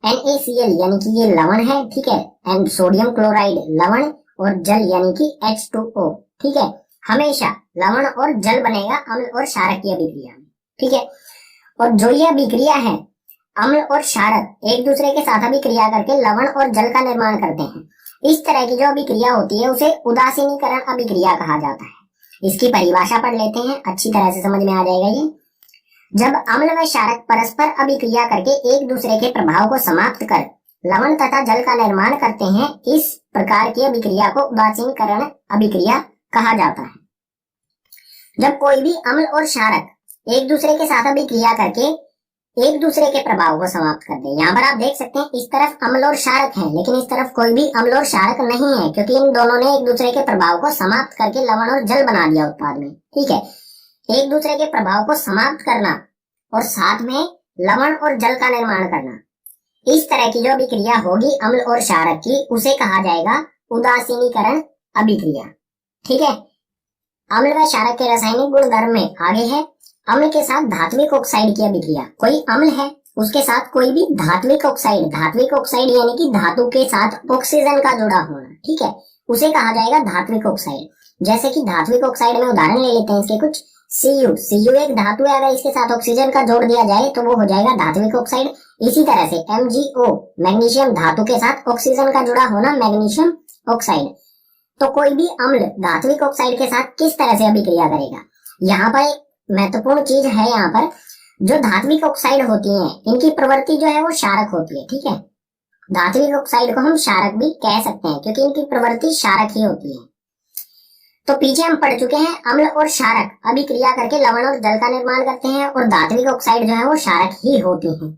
NaCl यानी कि ये लवण है। ठीक है, एंड सोडियम क्लोराइड लवण और जल यानी कि H2O। ठीक है, हमेशा लवण और जल बनेगा अम्ल और क्षारक की अभिक्रिया में। ठीक है, और जो ये अभिक्रिया है, अम्ल और क्षारक एक दूसरे के साथ अभिक्रिया करके लवण और जल का निर्माण करते हैं। इस तरह की जो अभिक्रिया होती है उसे उदासीनीकरण अभिक्रिया कहा जाता है। इसकी परिभाषा पढ़ लेते हैं, अच्छी तरह से समझ में आ जाएगा ये। जब अम्ल व क्षारक परस्पर अभिक्रिया करके एक दूसरे के प्रभाव को समाप्त कर लवण तथा जल का निर्माण करते हैं, इस प्रकार की अभिक्रिया को उदासीनीकरण अभिक्रिया कहा जाता है। जब कोई भी अम्ल और क्षारक एक दूसरे के साथ अभिक्रिया करके एक दूसरे के प्रभाव को समाप्त कर दे। यहाँ पर आप देख सकते हैं इस तरफ अम्ल और क्षारक है, लेकिन इस तरफ कोई भी अम्ल और क्षारक नहीं है, क्योंकि इन दोनों ने एक दूसरे के प्रभाव को समाप्त करके लवण और जल बना दिया उत्पाद में। ठीक है, एक दूसरे के प्रभाव को समाप्त करना और साथ में लवण और जल का निर्माण करना, इस तरह की जो अभिक्रिया होगी अम्ल और क्षारक की, उसे कहा जाएगा उदासीनीकरण अभिक्रिया। ठीक है, अम्ल व क्षारक के रासायनिक गुणधर्म में आगे है अम्ल के साथ धात्विक ऑक्साइड की अभिक्रिया। कोई अम्ल है, उसके साथ कोई भी धात्विक ऑक्साइड यानी कि धातु के साथ ऑक्सीजन का जुड़ा होना, ठीक है, उसे कहा जाएगा धात्विक ऑक्साइड। जैसे कि धात्विक ऑक्साइड में उदाहरण ले लेते हैं इसके कुछ। Cu एक धातु है, अगर इसके साथ ऑक्सीजन का जोड़ दिया जाए तो वो हो जाएगा धात्विक ऑक्साइड। इसी तरह से MgO मैग्नीशियम धातु के साथ ऑक्सीजन का जुड़ा होना मैग्नीशियम ऑक्साइड। तो कोई भी अम्ल धात्विक ऑक्साइड के साथ किस तरह से अभिक्रिया करेगा। यहाँ पर एक महत्वपूर्ण चीज है, यहाँ पर जो धात्विक ऑक्साइड होती हैं इनकी प्रवृत्ति जो है वो क्षारक होती है। ठीक है, धात्विक ऑक्साइड को हम क्षारक भी कह सकते हैं क्योंकि इनकी प्रवृत्ति क्षारक ही होती है। तो पीछे हम पढ़ चुके हैं अम्ल और क्षारक अभिक्रिया करके लवण और जल का निर्माण करते हैं और धात्विक ऑक्साइड जो है वो क्षारक ही होती है।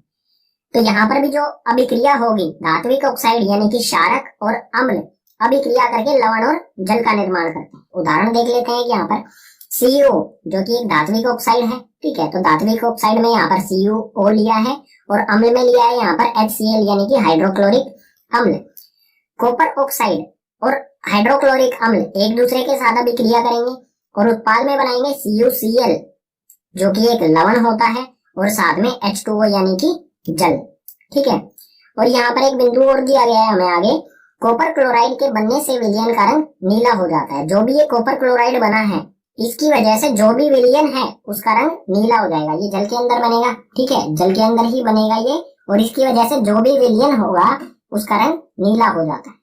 तो यहाँ पर भी जो अभिक्रिया होगी धात्विक ऑक्साइड यानी कि क्षारक और अम्ल अभिक्रिया करके लवण और जल का निर्माण करते हैं। उदाहरण देख लेते हैं कि यहाँ पर CO जो कि एक धात्विक ऑक्साइड है। ठीक है, तो धात्विक ऑक्साइड में यहाँ पर CuO लिया है और अम्ल में लिया है यहाँ पर HCl यानी कि हाइड्रोक्लोरिक अम्ल। कॉपर ऑक्साइड और हाइड्रोक्लोरिक अम्ल एक दूसरे के साथ अभिक्रिया करेंगे और उत्पाद में बनाएंगे CuCl जो कि एक लवण होता है और साथ में H2O यानी कि जल। ठीक है, और यहाँ पर एक बिंदु और दिया गया है हमें आगे, कॉपर क्लोराइड के बनने से विलयन का रंग नीला हो जाता है। जो भी ये कॉपर क्लोराइड बना है इसकी वजह से जो भी विलयन है उसका रंग नीला हो जाएगा। ये जल के अंदर बनेगा, ठीक है, जल के अंदर ही बनेगा ये, और इसकी वजह से जो भी विलयन होगा उसका रंग नीला हो जाता है।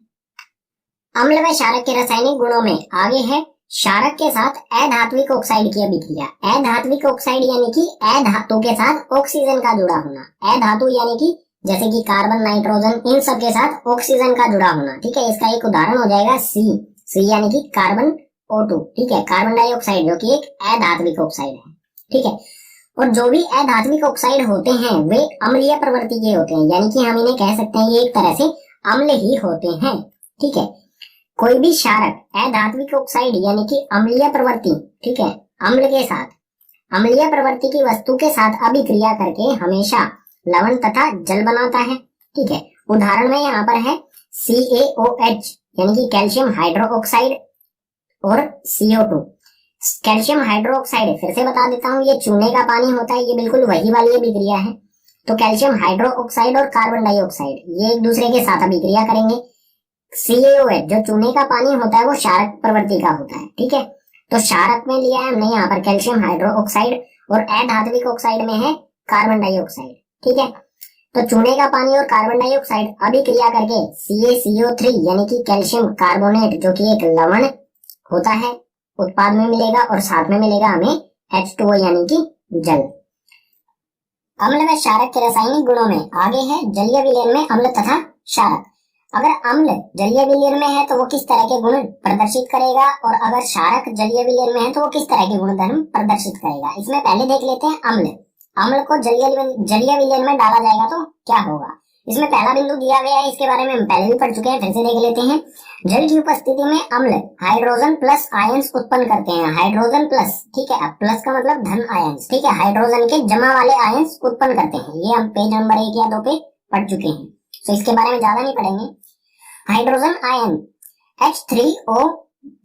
अम्ल व क्षारक के रासायनिक गुणों में आगे है क्षारक के साथ अधात्विक ऑक्साइड की अभिक्रिया। अधात्विक ऑक्साइड यानी कि अधातु के साथ ऑक्सीजन का जुड़ा होना। अधातु यानी कि जैसे कि कार्बन, नाइट्रोजन, इन सब के साथ ऑक्सीजन का जुड़ा होना। ठीक है, इसका एक उदाहरण हो जाएगा C यानी कि कार्बन O2। ठीक है, कार्बन डाइऑक्साइड जो कि एक अधात्विक ऑक्साइड है। ठीक है, और जो भी अधात्विक ऑक्साइड होते हैं वे अम्लीय प्रवृत्ति के होते हैं, यानी कि हम इन्हें कह सकते हैं ये एक तरह से अम्ल ही होते हैं। ठीक है, कोई भी क्षारक अधात्विक ऑक्साइड यानी कि अम्लीय प्रवृत्ति, ठीक है, अम्ल के साथ अम्लीय प्रवृत्ति की वस्तु के साथ अभिक्रिया करके हमेशा लवण तथा जल बनाता है। ठीक है, उदाहरण में यहाँ पर है CaOH यानी कि कैल्शियम हाइड्रोक्साइड और CO2। कैल्शियम हाइड्रोक्साइड फिर से बता देता हूँ, ये चूने का पानी होता है, ये बिल्कुल वही वाली अभिक्रिया है। तो कैल्शियम हाइड्रोक्साइड और कार्बन डाइऑक्साइड ये एक दूसरे के साथ अभिक्रिया करेंगे। CaOH जो चूने का पानी होता है वो क्षारक प्रवृत्ति का होता है। ठीक है, तो क्षारक में लिया है हमने यहाँ पर कैल्शियम हाइड्रोक्साइड और अधात्विक ऑक्साइड में है कार्बन डाइऑक्साइड। ठीक है, तो चूने का पानी और कार्बन डाइऑक्साइड अभिक्रिया करके CaCO3 यानी कि कैल्शियम कार्बोनेट जो कि एक लवण होता है उत्पाद में मिलेगा और साथ में मिलेगा हमें H2O यानी कि जल। अम्ल व क्षारक के रासायनिक गुणों में आगे है जलीय विलयन में अम्ल तथा क्षारक। अगर अम्ल जलीय विलयन में है तो वो किस तरह के गुण प्रदर्शित करेगा और अगर क्षारक जलीय विलयन में है तो वो किस तरह के गुणधर्म प्रदर्शित करेगा। इसमें पहले देख लेते हैं अम्ल। अम्ल को जलीय विलयन में डाला जाएगा तो क्या होगा। इसमें पहला बिंदु दिया गया है, इसके बारे में हम पहले भी पढ़ चुके हैं, फिर से देख लेते हैं। जल की उपस्थिति में अम्ल हाइड्रोजन प्लस आयंस उत्पन्न करते हैं। हाइड्रोजन प्लस, ठीक है, अब प्लस का मतलब धन आयंस। ठीक है, हाइड्रोजन के जमा वाले आयंस उत्पन्न करते हैं। ये हम पेज नंबर 1 या 2 पे पढ़ चुके हैं, तो इसके बारे में ज्यादा नहीं पढ़ेंगे। हाइड्रोजन आयन H3O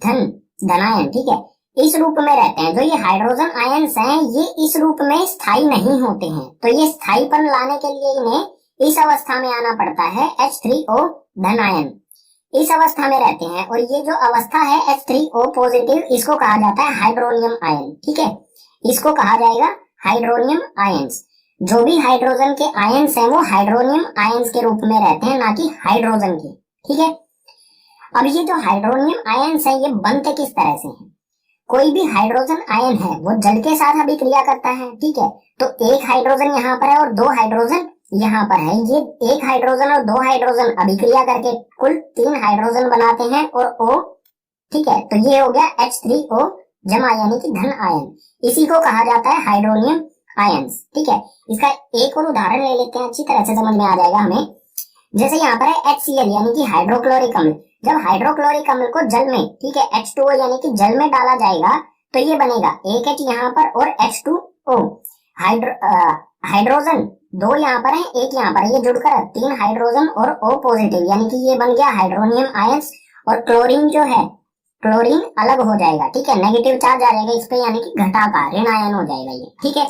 धनायन, ठीक है, इस रूप में रहते हैं। जो ये हाइड्रोजन आयंस हैं ये इस रूप में स्थायी नहीं होते हैं, तो ये स्थायीपन लाने के लिए इन्हें इस अवस्था में आना पड़ता है। H3O धनायन इस अवस्था में रहते हैं और ये जो अवस्था है H3O पॉजिटिव, इसको कहा जाता है हाइड्रोनियम आयन। ठीक है, इसको कहा जाएगा हाइड्रोनियम आयंस। जो भी हाइड्रोजन के आयंस हैं वो हाइड्रोनियम आयंस के रूप में रहते हैं, ना कि हाइड्रोजन के। ठीक है, अब ये जो हाइड्रोनियम आयन्स है ये बनते किस तरह से हैं? कोई भी हाइड्रोजन आयन है वो जल के साथ अभिक्रिया करता है, ठीक है। तो एक हाइड्रोजन यहाँ पर है और दो हाइड्रोजन यहाँ पर है। ये एक हाइड्रोजन और दो हाइड्रोजन अभिक्रिया करके कुल 3 हाइड्रोजन बनाते हैं और O, ठीक है। तो ये हो गया H3O जमा यानी कि धन आयन। इसी को कहा जाता है हाइड्रोनियम आयन्स, ठीक है। इसका एक और उदाहरण ले लेते हैं, अच्छी तरह से समझ में आ जाएगा हमें। जैसे यहाँ पर है HCl यानी कि हाइड्रोक्लोरिक अम्ल। जब हाइड्रोक्लोरिक अम्ल को जल में, ठीक है, H2O यानी कि जल में डाला जाएगा तो ये बनेगा एक H यहाँ पर और H2O। हाइड्रोजन 2 यहाँ पर है, एक यहाँ पर, ये जुड़कर 3 हाइड्रोजन और O पॉजिटिव यानी कि ये बन गया हाइड्रोनियम आयंस। और क्लोरीन जो है, क्लोरीन अलग हो जाएगा, ठीक है, नेगेटिव चार्ज आ जाएगा इस पे यानी कि घटाकार ऋण आयन हो जाएगा ये, ठीक है।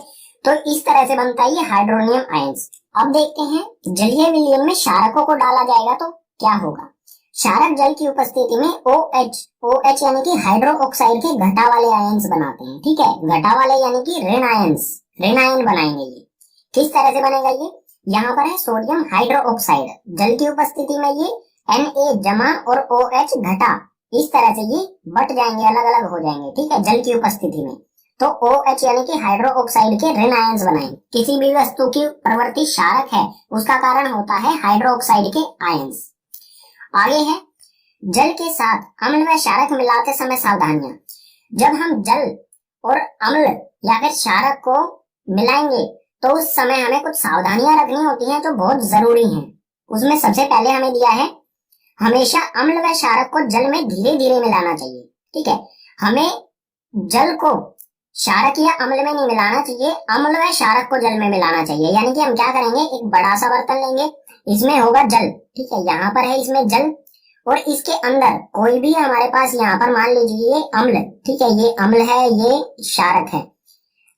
तो इस तरह से बनता है ये हाइड्रोनियम आयंस। अब देखते हैं जलीय विलयन में क्षारकों को डाला जाएगा तो क्या होगा। क्षारक जल की उपस्थिति में OH यानी कि हाइड्रो ऑक्साइड के घटा वाले आयंस बनाते हैं, ठीक है। घटा वाले यानी कि ऋण आयन बनाएंगे। ये किस तरह से बनेगा? ये यहाँ पर है सोडियम हाइड्रो ऑक्साइड, जल की उपस्थिति में ये Na जमा और OH घटा, इस तरह से ये बट जाएंगे, अलग अलग हो जाएंगे, ठीक है, जल की उपस्थिति में। तो OH यानी कि हाइड्रो ऑक्साइड के ऋण आयंस बनाएंगे। किसी भी वस्तु की प्रवृत्ति क्षारक है उसका कारण होता है हाइड्रो ऑक्साइड के आयंस। आगे है जल के साथ अम्ल व क्षारक मिलाते समय सावधानियां। जब हम जल और अम्ल या फिर क्षारक को मिलाएंगे तो उस समय हमें कुछ सावधानियां रखनी होती हैं जो बहुत जरूरी हैं। उसमें सबसे पहले हमें दिया है हमेशा अम्ल व क्षारक को जल में धीरे धीरे मिलाना चाहिए, ठीक है। हमें जल को क्षारक या अम्ल में नहीं मिलाना चाहिए, अम्ल व क्षारक को जल में मिलाना चाहिए। यानी कि हम क्या करेंगे, एक बड़ा सा बर्तन लेंगे, इसमें होगा जल, ठीक है, यहाँ पर है इसमें जल, और इसके अंदर कोई भी हमारे पास यहाँ पर मान लीजिए ये अम्ल, ठीक है, ये अम्ल है, ये क्षारक है।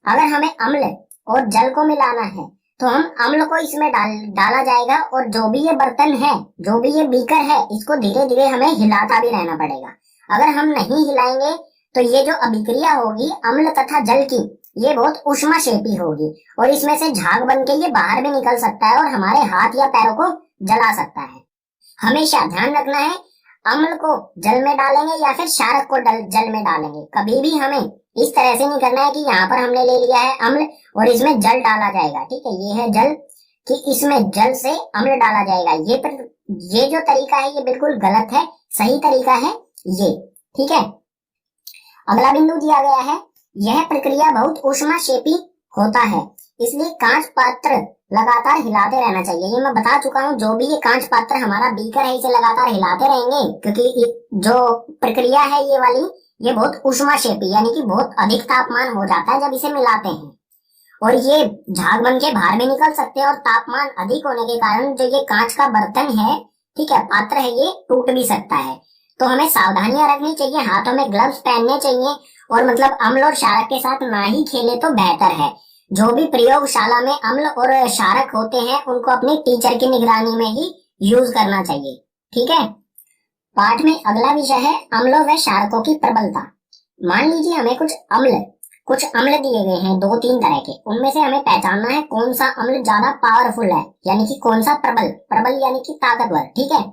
अगर हमें अम्ल और जल को मिलाना है तो हम अम्ल को इसमें डाला जाएगा और जो भी ये बर्तन है, जो भी ये बीकर है, इसको धीरे धीरे हमें हिलाता भी रहना पड़ेगा। अगर हम नहीं हिलाएंगे तो ये जो अभिक्रिया होगी अम्ल तथा जल की, ये बहुत ऊष्माक्षेपी होगी और इसमें से झाग बन के ये बाहर भी निकल सकता है और हमारे हाथ या पैरों को जला सकता है। हमेशा ध्यान रखना है अम्ल को जल में डालेंगे या फिर क्षारक को जल में डालेंगे, कभी भी हमें इस तरह से नहीं करना है कि यहाँ पर हमने ले लिया है अम्ल और इसमें जल डाला जाएगा, ठीक है, ये है जल, कि इसमें जल से अम्ल डाला जाएगा। ये जो तरीका है ये बिल्कुल गलत है, सही तरीका है ये, ठीक है। अगला बिंदु दिया गया है यह प्रक्रिया बहुत ऊष्माक्षेपी होता है, इसलिए कांच पात्र लगातार हिलाते रहना चाहिए। ये मैं बता चुका हूँ, जो भी ये कांच पात्र हमारा बीकर है इसे लगातार हिलाते रहेंगे, क्योंकि जो प्रक्रिया है ये वाली, ये बहुत ऊष्माक्षेपी यानी कि बहुत अधिक तापमान हो जाता है जब इसे मिलाते हैं, और ये झाग बन के बाहर भी निकल सकते हैं और तापमान अधिक होने के कारण जो ये कांच का बर्तन है, ठीक है, पात्र है, ये टूट भी सकता है। तो हमें सावधानियां रखनी चाहिए, हाथों में ग्लव्स पहनने चाहिए और मतलब अम्ल और क्षारक के साथ ना ही खेले तो बेहतर है। जो भी प्रयोगशाला में अम्ल और क्षारक होते हैं उनको अपने टीचर की निगरानी में ही यूज करना चाहिए, ठीक है। पाठ में अगला विषय है अम्लों व क्षारकों की प्रबलता। मान लीजिए हमें कुछ अम्ल दिए गए हैं 2-3 तरह के, उनमें से हमें पहचानना है कौन सा अम्ल ज्यादा पावरफुल है, यानी कि कौन सा प्रबल यानी कि ताकतवर, ठीक है,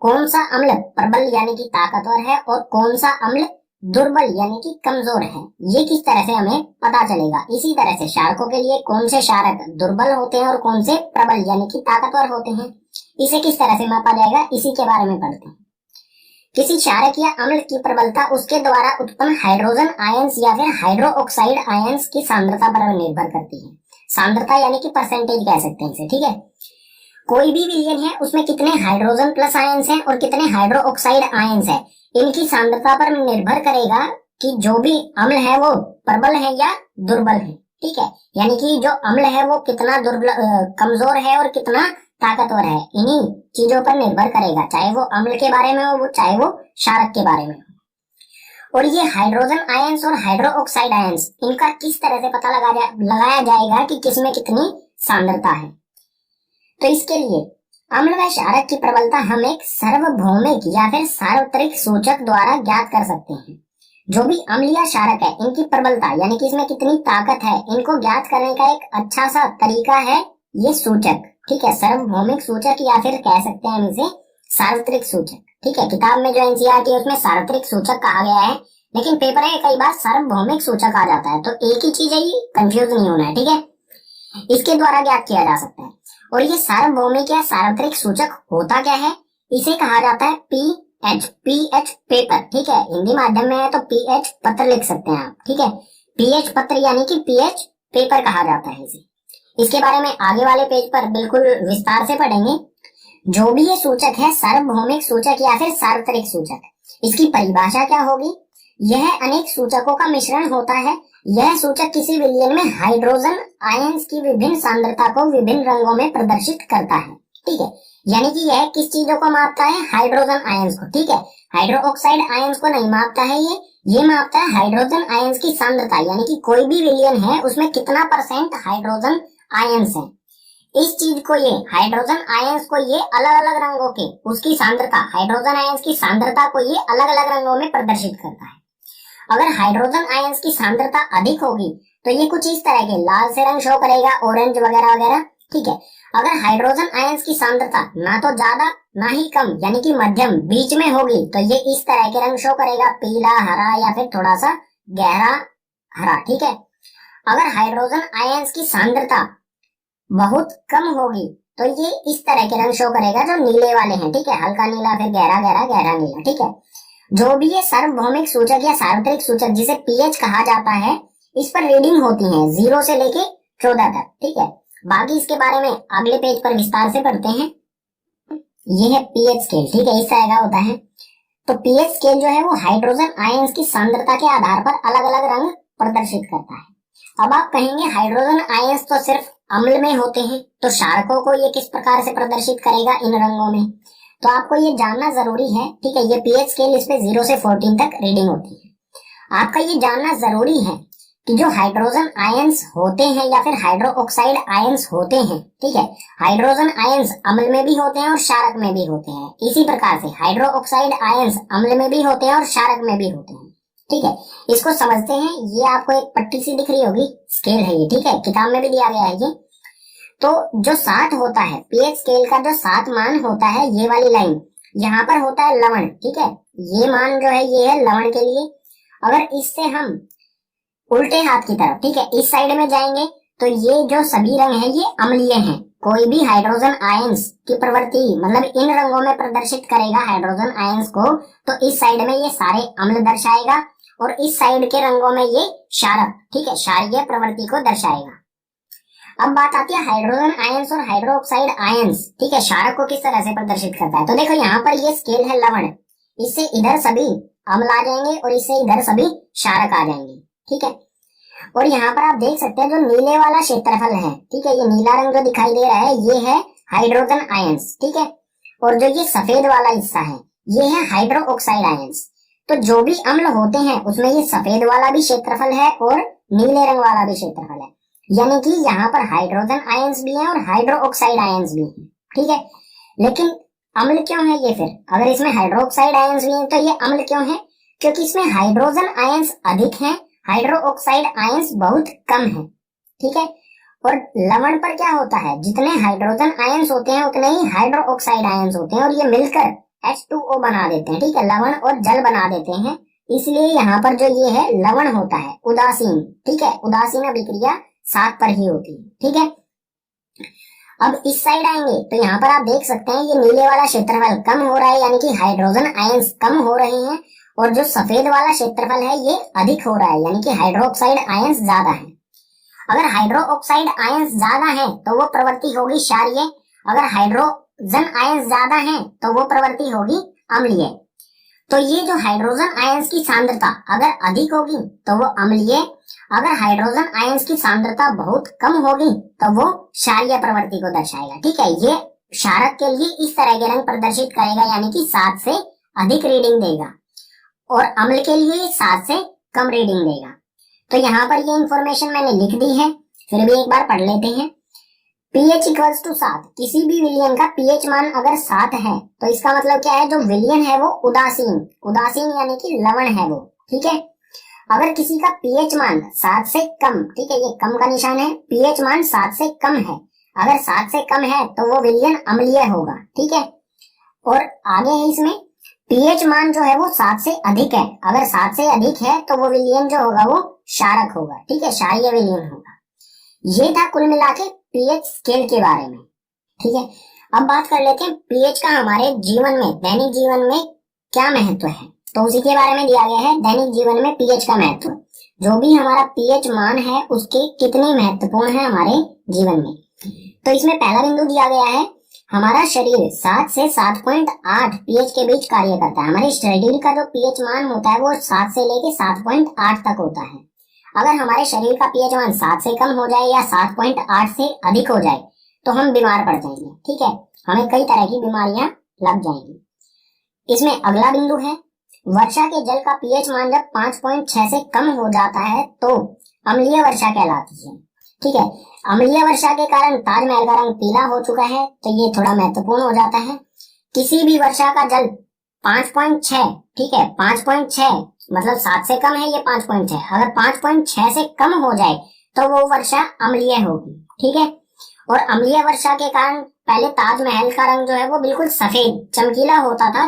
कौन सा अम्ल प्रबल यानी कि ताकतवर है और कौन सा अम्ल दुर्बल यानी कि कमजोर है। ये किस तरह से हमें पता चलेगा। इसी तरह से क्षारकों के लिए कौन से क्षारक दुर्बल होते हैं और कौन से प्रबल यानी कि ताकतवर होते हैं, इसे किस तरह से मापा जाएगा, इसी के बारे में पढ़ते हैं। किसी क्षारक या अम्ल की प्रबलता उसके द्वारा उत्पन्न हाइड्रोजन आयंस या फिर हाइड्रो ऑक्साइड आयंस की सांद्रता पर निर्भर करती है। सांद्रता यानी कि परसेंटेज कह सकते हैं इसे, ठीक है। कोई भी विलयन है उसमें कितने हाइड्रोजन प्लस आयंस हैं और कितने हाइड्रो ऑक्साइड आयंस हैं, इनकी सांद्रता पर निर्भर करेगा कि जो भी अम्ल है वो प्रबल है या दुर्बल है, ठीक है। यानी कि जो अम्ल है वो कितना कमजोर है और कितना ताकतवर है, इन्हीं चीजों पर निर्भर करेगा, चाहे वो अम्ल के बारे में हो चाहे वो क्षारक के बारे में हो। और ये हाइड्रोजन आयंस और हाइड्रो ऑक्साइड आयंस, इनका किस तरह से पता लगाया जाएगा कि किसमें कितनी सांद्रता है। तो इसके लिए अम्ल व क्षारक की प्रबलता हम एक सार्वभौमिक या फिर सार्वत्रिक सूचक द्वारा ज्ञात कर सकते हैं। जो भी अम्ल या क्षारक है इनकी प्रबलता यानी कि इसमें कितनी ताकत है, इनको ज्ञात करने का एक अच्छा सा तरीका है ये सूचक, ठीक है, सार्वभौमिक सूचक या फिर कह सकते हैं हम इसे सार्वत्रिक सूचक, ठीक है, किताब में जो एनसीईआरटी है उसमें सार्वत्रिक सूचक कहा गया है, लेकिन पेपर में कई बार सार्वभौमिक सूचक आ जाता है, तो एक ही चीज है, ये कंफ्यूज नहीं होना है। ठीक है, इसके द्वारा ज्ञात किया जा सकता है। और ये सार्वभौमिक या सार्वत्रिक सूचक होता क्या है, इसे कहा जाता है पीएच, पीएच पेपर। ठीक है, हिंदी माध्यम में है तो पीएच पत्र लिख सकते हैं आप। ठीक है, पीएच पत्र यानी कि पीएच पेपर कहा जाता है इसे। इसके बारे में आगे वाले पेज पर बिल्कुल विस्तार से पढ़ेंगे। जो भी ये सूचक है, सार्वभौमिक सूचक या फिर सार्वत्रिक सूचक, इसकी परिभाषा क्या होगी, यह अनेक सूचकों का मिश्रण होता है। यह सूचक किसी विलयन में हाइड्रोजन आयंस की विभिन्न सांद्रता को विभिन्न रंगों में प्रदर्शित करता है। ठीक है, यानी कि यह किस चीजों को मापता है, हाइड्रोजन आयंस को। ठीक है, हाइड्रोक्साइड आयंस को नहीं मापता है, ये मापता है हाइड्रोजन आयंस की सांद्रता, यानी कि कोई भी विलयन है उसमें कितना % हाइड्रोजन आयंस है। इस चीज को, ये हाइड्रोजन आयंस को, ये अलग अलग रंगों के, उसकी सांद्रता, हाइड्रोजन आयंस की सांद्रता को ये अलग अलग रंगों में प्रदर्शित करता है। अगर हाइड्रोजन आयंस की सांद्रता अधिक होगी तो ये कुछ इस तरह के लाल से रंग शो करेगा, ऑरेंज वगैरह वगैरह। ठीक है, अगर हाइड्रोजन आयंस की सांद्रता ना तो ज्यादा ना ही कम, यानी कि मध्यम बीच में होगी, तो ये इस तरह के रंग शो करेगा, पीला, हरा या फिर थोड़ा सा गहरा हरा। ठीक है, अगर हाइड्रोजन आयंस की सांद्रता बहुत कम होगी तो ये इस तरह के रंग शो करेगा जो नीले वाले हैं। ठीक है, हल्का नीला, फिर गहरा गहरा, गहरा नीला। ठीक है, जो भी ये सार्वभौमिक सूचक या सार्वत्रिक सूचक जिसे पीएच कहा जाता है, इस पर रीडिंग होती है 0 से लेके 14 तक। ठीक है, बाकी इसके बारे में अगले पेज पर विस्तार से पढ़ते हैं। ये है पीएच स्केल। ठीक है, इस तरह का होता है। तो पीएच स्केल जो है वो हाइड्रोजन आयंस की सांद्रता के आधार पर अलग अलग रंग प्रदर्शित करता है। अब आप कहेंगे हाइड्रोजन आयंस तो सिर्फ अम्ल में होते हैं, तो क्षारकों को ये किस प्रकार से प्रदर्शित करेगा इन रंगों में, तो आपको ये जानना जरूरी है। ठीक है, ये पीएच स्केल, इस पे 0 से 14 तक रीडिंग होती है। आपका ये जानना जरूरी है कि जो हाइड्रोजन आयंस होते हैं या फिर हाइड्रोक्साइड आयंस होते हैं, ठीक है, हाइड्रोजन आयंस अम्ल में भी होते हैं और क्षारक में भी होते हैं। इसी प्रकार से हाइड्रोक्साइड आयंस अम्ल में भी होते हैं और क्षारक में भी होते हैं। ठीक है, इसको समझते हैं। ये आपको एक पट्टी सी दिख रही होगी, स्केल है ये। ठीक है, किताब में भी दिया गया है ये। तो जो 7 होता है, पीएच स्केल का जो 7 मान होता है, ये वाली लाइन यहाँ पर होता है लवण। ठीक है, ये मान जो है ये है लवण के लिए। अगर इससे हम उल्टे हाथ की तरफ, ठीक है, इस साइड में जाएंगे तो ये जो सभी रंग है ये अम्लीय हैं। कोई भी हाइड्रोजन आयंस की प्रवृत्ति मतलब इन रंगों में प्रदर्शित करेगा हाइड्रोजन आयंस को, तो इस साइड में ये सारे अम्ल दर्शाएगा और इस साइड के रंगों में ये क्षारक, ठीक है, क्षारीय प्रवृत्ति को दर्शाएगा। अब बात आती है हाइड्रोजन आयंस और हाइड्रोक्साइड आयंस। ठीक है, क्षारक को किस तरह से प्रदर्शित करता है, तो देखो यहाँ पर ये स्केल है लवण, इससे इधर सभी अम्ल आ जाएंगे और इससे इधर सभी क्षारक आ जाएंगे। ठीक है, और यहाँ पर आप देख सकते हैं जो नीले वाला क्षेत्रफल है, ठीक है, ये नीला रंग जो दिखाई दे रहा है ये है हाइड्रोजन आयंस। ठीक है, और जो ये सफेद वाला हिस्सा है ये है हाइड्रोक्साइड आयंस। तो जो भी अम्ल होते हैं उसमें ये सफेद वाला भी क्षेत्रफल है और नीले रंग वाला भी क्षेत्रफल है, यानी कि यहाँ पर हाइड्रोजन आयंस भी है और हाइड्रोक्साइड आयंस भी है। ठीक है, लेकिन अम्ल क्यों है ये फिर, अगर इसमें हाइड्रोक्साइड आयंस भी है तो ये अम्ल क्यों है, क्योंकि इसमें हाइड्रोजन आयंस अधिक हैं, हाइड्रोक्साइड आयंस बहुत कम है। ठीक है, और लवण पर क्या होता है, जितने हाइड्रोजन आयंस होते हैं उतने ही हाइड्रोक्साइड आयंस होते हैं और ये मिलकर H2O बना देते हैं। ठीक है, लवण और जल बना देते हैं, इसलिए यहाँ पर जो ये है लवण होता है उदासीन। ठीक है, उदासीन अभिक्रिया 7 पर ही होती है। ठीक है, अब इस साइड आएंगे तो यहाँ पर आप देख सकते हैं ये नीले वाला क्षेत्रफल कम हो रहा है, यानी कि हाइड्रोजन आयंस कम हो रहे हैं, और जो सफेद वाला क्षेत्रफल है ये अधिक हो रहा है, यानी कि हाइड्रोक्साइड आयंस ज्यादा है। अगर हाइड्रोक्साइड आयंस ज्यादा है तो वो प्रवृत्ति होगी क्षारीय, अगर हाइड्रोजन आयंस ज्यादा है तो वो प्रवृत्ति होगी अम्लीय। तो ये जो हाइड्रोजन आयंस की सांद्रता अगर अधिक होगी तो वो अम्लीय, अगर हाइड्रोजन आयंस की सांद्रता बहुत कम होगी तो वो क्षारीय प्रवृत्ति को दर्शाएगा। ठीक है, ये क्षारक के लिए इस तरह के रंग प्रदर्शित करेगा, यानी कि 7 से अधिक रीडिंग देगा, और अम्ल के लिए 7 से कम रीडिंग देगा। तो यहाँ पर ये इंफॉर्मेशन मैंने लिख दी है, फिर भी एक बार पढ़ लेते हैं। pH इक्वल्स टू 7, किसी भी विलयन का pH मान अगर 7 है तो इसका मतलब क्या है, जो विलयन है वो उदासीन, उदासीन यानी कि लवण है वो। ठीक है, अगर किसी का pH मान 7 से कम, ठीक है, ये कम का निशान है, pH मान 7 से कम है, अगर 7 से कम है तो वो विलयन अम्लीय होगा। ठीक है, और आगे है इसमें पीएच मान जो है वो 7 से अधिक है। अगर 7 से अधिक है तो वो विलयन जो होगा वो क्षारक होगा, ठीक है, क्षारीय विलयन होगा। ये था कुल मिला के पीएच स्केल के बारे में, ठीक है। अब बात कर लेते हैं पीएच का हमारे जीवन में, दैनिक जीवन में क्या महत्व है। तो उसी के बारे में दिया गया है, दैनिक जीवन में पीएच का महत्व। जो भी हमारा पीएच मान है उसके कितनी महत्वपूर्ण है हमारे जीवन में। तो इसमें पहला बिंदु दिया गया है, हमारा शरीर 7 से 7.8 पीएच के बीच कार्य करता है। हमारे शरीर का जो पीएच मान होता है वो 7 से लेके 7.8 तक होता है। अगर हमारे शरीर का पीएच मान 7 से कम हो जाए या 7.8 से अधिक हो जाए तो हम बीमार पड़ जाएंगे, ठीक है, हमें कई तरह की बीमारियां लग जाएंगी। इसमें अगला बिंदु है, वर्षा के जल का पीएच मान जब 5.6 से कम हो जाता है तो अम्लीय वर्षा कहलाती है, ठीक है। अम्लीय वर्षा के कारण ताजमहल का रंग पीला हो चुका है, तो ये थोड़ा महत्वपूर्ण हो जाता है। किसी भी वर्षा का जल 5.6, ठीक है, 5.6 मतलब 7 से कम है, ये 5.6, अगर 5.6 से कम हो जाए तो वो वर्षा अम्लीय होगी, ठीक है। और अम्लीय वर्षा के कारण पहले ताजमहल का रंग जो है वो बिल्कुल सफेद चमकीला होता था।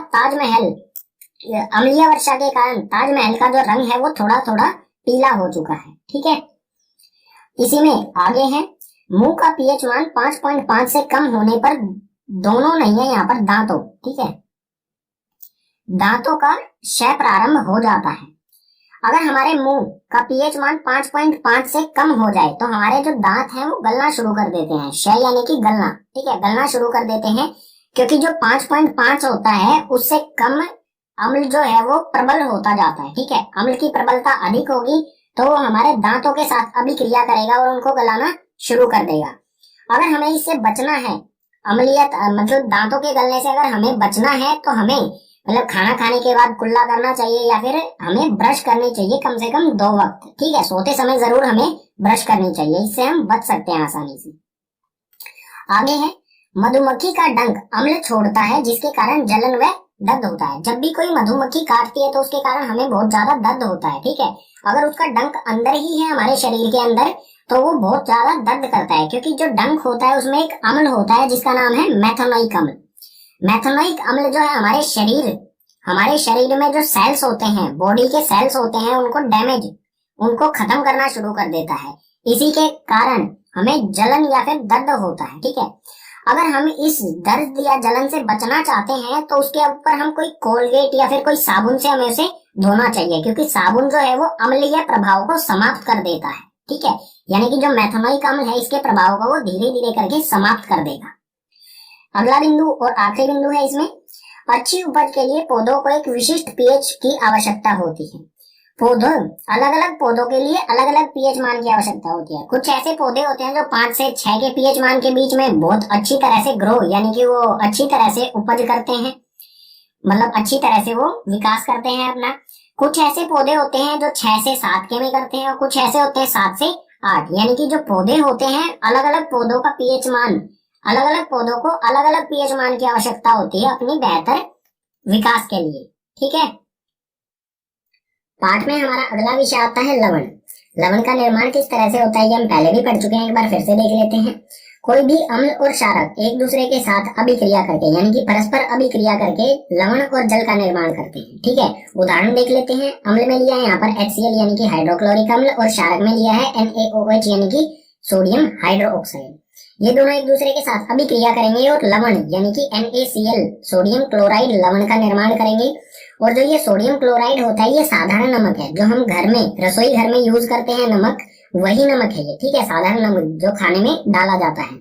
अम्लीय वर्षा के कारण ताजमहल का जो रंग है वो थोड़ा थोड़ा पीला हो चुका है, ठीक है। इसी में आगे है, मुंह का पीएच मान 5.5 से कम होने पर, दोनों नहीं है यहाँ पर, दांतों, ठीक है, दांतों का क्षय प्रारंभ हो जाता है। अगर हमारे मुंह का पीएच मान 5.5 से कम हो जाए तो हमारे जो दांत हैं वो गलना शुरू कर देते हैं, क्षय यानी कि गलना, ठीक है, गलना शुरू कर देते हैं, क्योंकि जो 5.5 होता है उससे कम अम्ल जो है वो प्रबल होता जाता है, ठीक है। अम्ल की प्रबलता अधिक होगी तो वो हमारे दांतों के साथ अभिक्रिया करेगा और उनको गलाना शुरू कर देगा। अगर हमें इससे बचना है, अम्लीयत मतलब दांतों के गलने से अगर हमें बचना है तो हमें मतलब खाना खाने के बाद कुल्ला करना चाहिए या फिर हमें ब्रश करनी चाहिए कम से कम 2 वक्त, ठीक है। सोते समय जरूर हमें ब्रश करनी चाहिए, इससे हम बच सकते हैं आसानी से। आगे है, मधुमक्खी का डंक अम्ल छोड़ता है जिसके कारण जलन व दर्द होता है। जब भी कोई मधुमक्खी काटती है तो उसके कारण हमें बहुत ज्यादा दर्द होता है, ठीक है। अगर उसका डंक अंदर ही है हमारे शरीर के अंदर तो वो बहुत ज्यादा दर्द करता है, क्योंकि जो डंक होता है उसमें एक अम्ल होता है जिसका नाम है मेथनोइक अम्ल। मेथनोइक अम्ल जो है हमारे शरीर में जो सेल्स होते हैं, बॉडी के सेल्स होते हैं, उनको खत्म करना शुरू कर देता है। इसी के कारण हमें जलन या फिर दर्द होता है, ठीक है। अगर हम इस दर्द या जलन से बचना चाहते हैं तो उसके ऊपर हम कोई कोलगेट या फिर कोई साबुन से हमें उसे धोना चाहिए, क्योंकि साबुन जो है वो अम्लीय प्रभाव को समाप्त कर देता है, ठीक है। यानी कि जो मेथनोइक अम्ल है इसके प्रभाव को वो धीरे धीरे करके समाप्त कर देगा। अगला बिंदु और आखिरी बिंदु है इसमें, अच्छी उपज के लिए पौधों को एक विशिष्ट पीएच की आवश्यकता होती है। अलग अलग पौधों के लिए अलग अलग पीएच मान की आवश्यकता होती है। कुछ ऐसे पौधे होते हैं जो 5 से 6 के पीएच मान के बीच में बहुत अच्छी तरह से ग्रो यानी कि वो अच्छी तरह से उपज करते हैं, मतलब अच्छी तरह से वो विकास करते हैं अपना। कुछ ऐसे पौधे होते हैं जो 6 से 7 के में करते हैं और कुछ ऐसे होते हैं 7 से 8, यानी कि जो पौधे होते हैं अलग अलग पौधों का पीएच मान, अलग अलग पौधों को अलग अलग पीएच मान की आवश्यकता होती है अपनी बेहतर विकास के लिए, ठीक है। पाठ में हमारा अगला विषय आता है लवण। लवण का निर्माण किस तरह से होता है ये हम पहले भी पढ़ चुके हैं, एक बार फिर से देख लेते हैं। कोई भी अम्ल और क्षारक एक दूसरे के साथ अभिक्रिया करके यानी कि परस्पर अभिक्रिया करके लवण और जल का निर्माण करते हैं, ठीक है। उदाहरण देख लेते हैं। अम्ल में लिया है यहाँ पर HCl यानी कि हाइड्रोक्लोरिक अम्ल और क्षारक में लिया है NaOH यानी कि सोडियम हाइड्रोक्साइड। ये दोनों एक दूसरे के साथ अभिक्रिया करेंगे और लवण यानी कि NaCl सोडियम क्लोराइड लवण का निर्माण करेंगे। और जो ये सोडियम क्लोराइड होता है ये साधारण नमक है, जो हम घर में रसोई घर में यूज करते हैं नमक, वही नमक है ये, ठीक है, साधारण नमक जो खाने में डाला जाता है।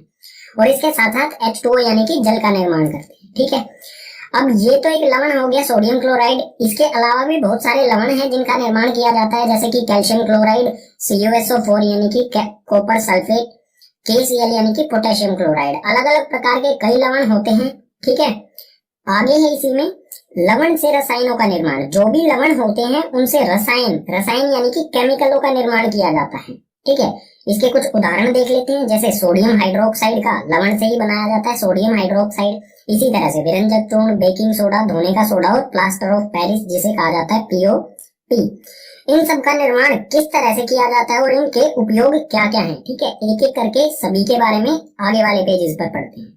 और इसके साथ साथ H2O यानी कि जल का निर्माण करते हैं, ठीक है। अब ये तो एक लवण हो गया सोडियम क्लोराइड। इसके अलावा भी बहुत सारे लवण हैं जिनका निर्माण किया जाता है, जैसे कि कैल्शियम क्लोराइड, CuSO4 यानी कि कॉपर सल्फेट, KCl यानी कि पोटेशियम क्लोराइड। अलग अलग प्रकार के कई लवण होते हैं, ठीक है। आगे है इसी में लवण से रसायनों का निर्माण। जो भी लवण होते हैं उनसे रसायन यानी कि केमिकलों का निर्माण किया जाता है, ठीक है। इसके कुछ उदाहरण देख लेते हैं। जैसे सोडियम हाइड्रोक्साइड का लवण से ही बनाया जाता है, सोडियम हाइड्रोक्साइड। इसी तरह से विरंजक चूर्ण, बेकिंग सोडा, धोने का सोडा और प्लास्टर ऑफ पेरिस जिसे कहा जाता है POP। इन सब का निर्माण किस तरह से किया जाता है और इनके उपयोग क्या क्या हैं, ठीक है। एक एक करके सभी के बारे में आगे वाले पेजेस पर पढ़ते हैं।